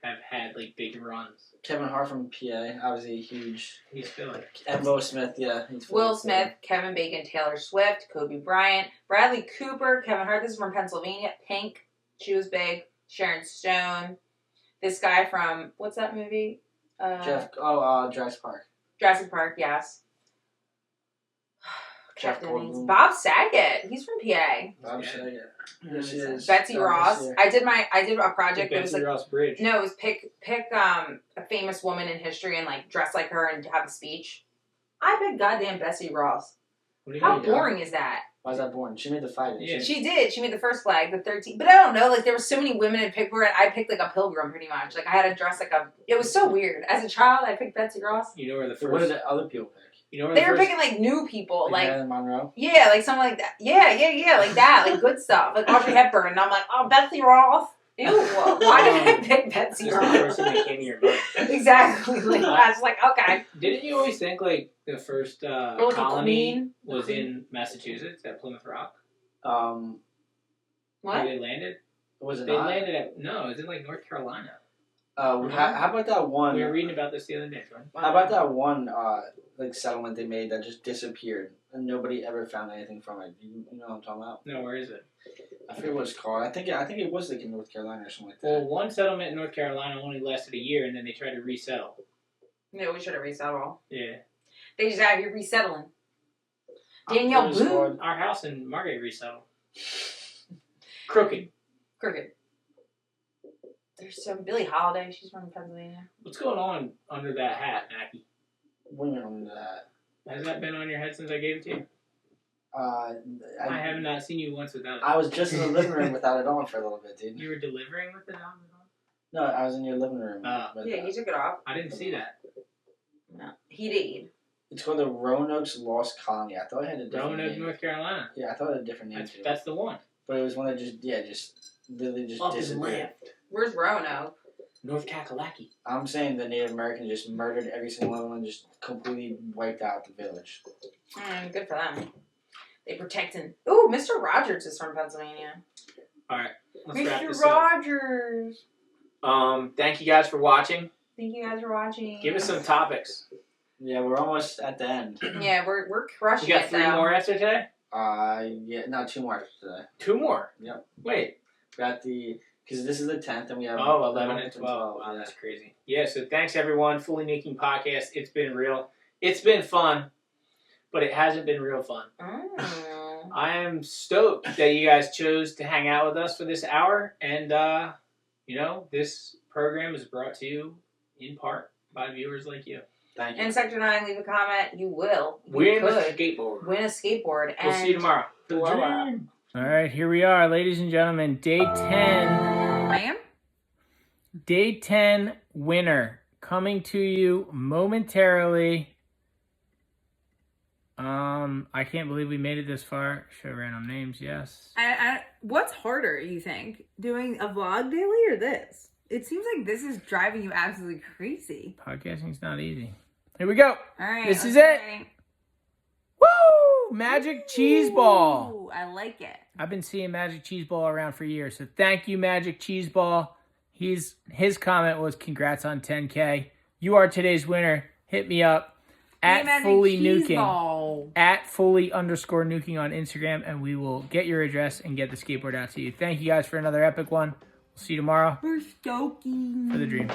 S4: have had like big runs.
S3: Kevin Hart from PA, obviously huge.
S4: He's still like
S3: And Will Smith, yeah. He's
S2: Will Smith, Kevin Bacon, Taylor Swift, Kobe Bryant, Bradley Cooper, Kevin Hart. This is from Pennsylvania. Pink, she was big. Sharon Stone. This guy from what's that movie?
S3: Jurassic Park.
S2: Jurassic Park. Yes.
S3: Jeff
S2: Captain Names.
S3: Goldblum.
S2: Bob Saget. He's from PA.
S3: I'm
S4: Yeah.
S3: saying it. Yes, he is.
S2: Betsy
S3: God
S2: Ross.
S3: bless you.
S2: I did a project that was
S4: Betsy
S2: like
S4: Ross Bridge.
S2: no, it was pick a famous woman in history and like dress like her and have a speech. I picked goddamn Betsy Ross.
S4: What do you
S2: How
S4: mean?
S3: go.
S2: boring is that?
S3: Why was that born? She made the fight. didn't
S4: Yeah.
S3: she?
S2: She did. She made the first flag, the 13. But I don't know. Like there were so many women in pick. I picked like a pilgrim, pretty much. Like I had to dress like a. It was so weird. As a child, I picked Betsy Ross.
S4: You know where the
S3: So what
S4: first.
S3: did the other people pick?
S4: You know where
S2: They
S4: the
S2: were
S4: first.
S2: picking like new people, like
S3: Marilyn Monroe.
S2: yeah, like something like that. Yeah, like that, like good stuff, like Audrey Hepburn. And I'm like, oh, Betsy Ross. Ew, why did I pick Betsy
S4: Just the
S2: Ross?
S4: first thing that came to your mind.
S2: Exactly. Like I was like, okay.
S4: Didn't you always think like the first
S2: Or like a
S4: colony
S2: queen.
S4: was in Massachusetts at Plymouth Rock?
S2: What?
S4: Where they landed?
S3: Was it
S4: They
S3: not?
S4: landed at no, it was in like North Carolina.
S3: How about that one?
S4: We were reading about this the other day, right?
S3: How about that one like settlement they made that just disappeared and nobody ever found anything from it? You know what I'm talking about?
S4: No, where is it?
S3: I forget what it's called. I think it was like in North Carolina or something like that.
S4: Well, one settlement in North Carolina only lasted a year, and then they tried to resettle.
S2: No, we should have resettled.
S4: Yeah,
S2: They just out here resettling. Danielle
S3: What is it
S2: Boone.
S3: called?
S4: our house in Margate resettled. Crooked.
S2: Crooked. There's some Billie Holiday. She's from Pennsylvania.
S4: What's going on under that hat, Mackie?
S3: What do you mean on that?
S4: Has that been on your head since I gave it to you? I have not seen you once without it.
S3: I was just in the living room without it on for a little bit, dude.
S4: You were delivering with it on?
S3: No, I was in your living room. with
S2: Yeah, he took it off.
S4: I didn't see that.
S2: No, he did.
S3: It's called the Roanoke's Lost Colony. I thought it had a different
S4: Roanoke,
S3: name.
S4: North Carolina.
S3: Yeah, I thought it had a different name too.
S4: That's the one.
S3: But it was one that just literally just
S4: Up and
S3: disappeared.
S4: left.
S2: Where's Roanoke?
S4: North Kakalaki.
S3: I'm saying the Native Americans just murdered every single one of them and just completely wiped out the village.
S2: Good for them. They protecting. Ooh, Mr. Rogers is from Pennsylvania.
S4: All right, let's wrap
S2: Mr.
S4: this
S2: Rogers.
S4: up. Thank you guys for watching.
S2: Thank you guys for watching.
S4: Give us some topics.
S3: Yeah, we're almost at the end.
S2: Yeah, we're crushing
S4: You got
S2: it
S4: 3
S2: now.
S4: more after today?
S3: Yeah, no, 2 more after today.
S4: 2 more?
S3: Yep.
S4: Wait.
S3: We got because this is the 10th and we have
S4: 11 and 12. Wow,
S3: yeah.
S4: that's crazy. Yeah, so thanks everyone. Fully Nuking Podcast. It's been real. It's been fun, but it hasn't been real fun.
S2: Mm.
S4: I am stoked that you guys chose to hang out with us for this hour. And, this program is brought to you in part by viewers like you.
S3: Thank you.
S2: In Sector 9, leave a comment. You will.
S4: Win a skateboard.
S2: Win a skateboard.
S4: We'll
S2: And
S4: see you tomorrow.
S2: blow up.
S1: All right, here we are, ladies and gentlemen. Day 10.
S2: Ma'am?
S1: Day 10 winner coming to you momentarily. I can't believe we made it this far. Show random names, yes.
S5: What's harder, you think? Doing a vlog daily or this? It seems like this is driving you absolutely crazy.
S1: Podcasting's not easy. Here we go.
S5: All right.
S1: This is
S5: okay.
S1: Woo! Magic Cheese Ball.
S5: Ooh, I like it.
S1: I've been seeing Magic Cheese Ball around for years, so thank you, Magic Cheese Ball. His comment was congrats on 10K. You are today's winner. Hit me up at
S5: Magic
S1: Fully
S5: Cheese
S1: Nuking.
S5: Ball.
S1: At Fully_Nuking on Instagram, and we will get your address and get the skateboard out to you. Thank you guys for another epic one. We'll see you tomorrow
S5: We're stoking.
S1: for the dream.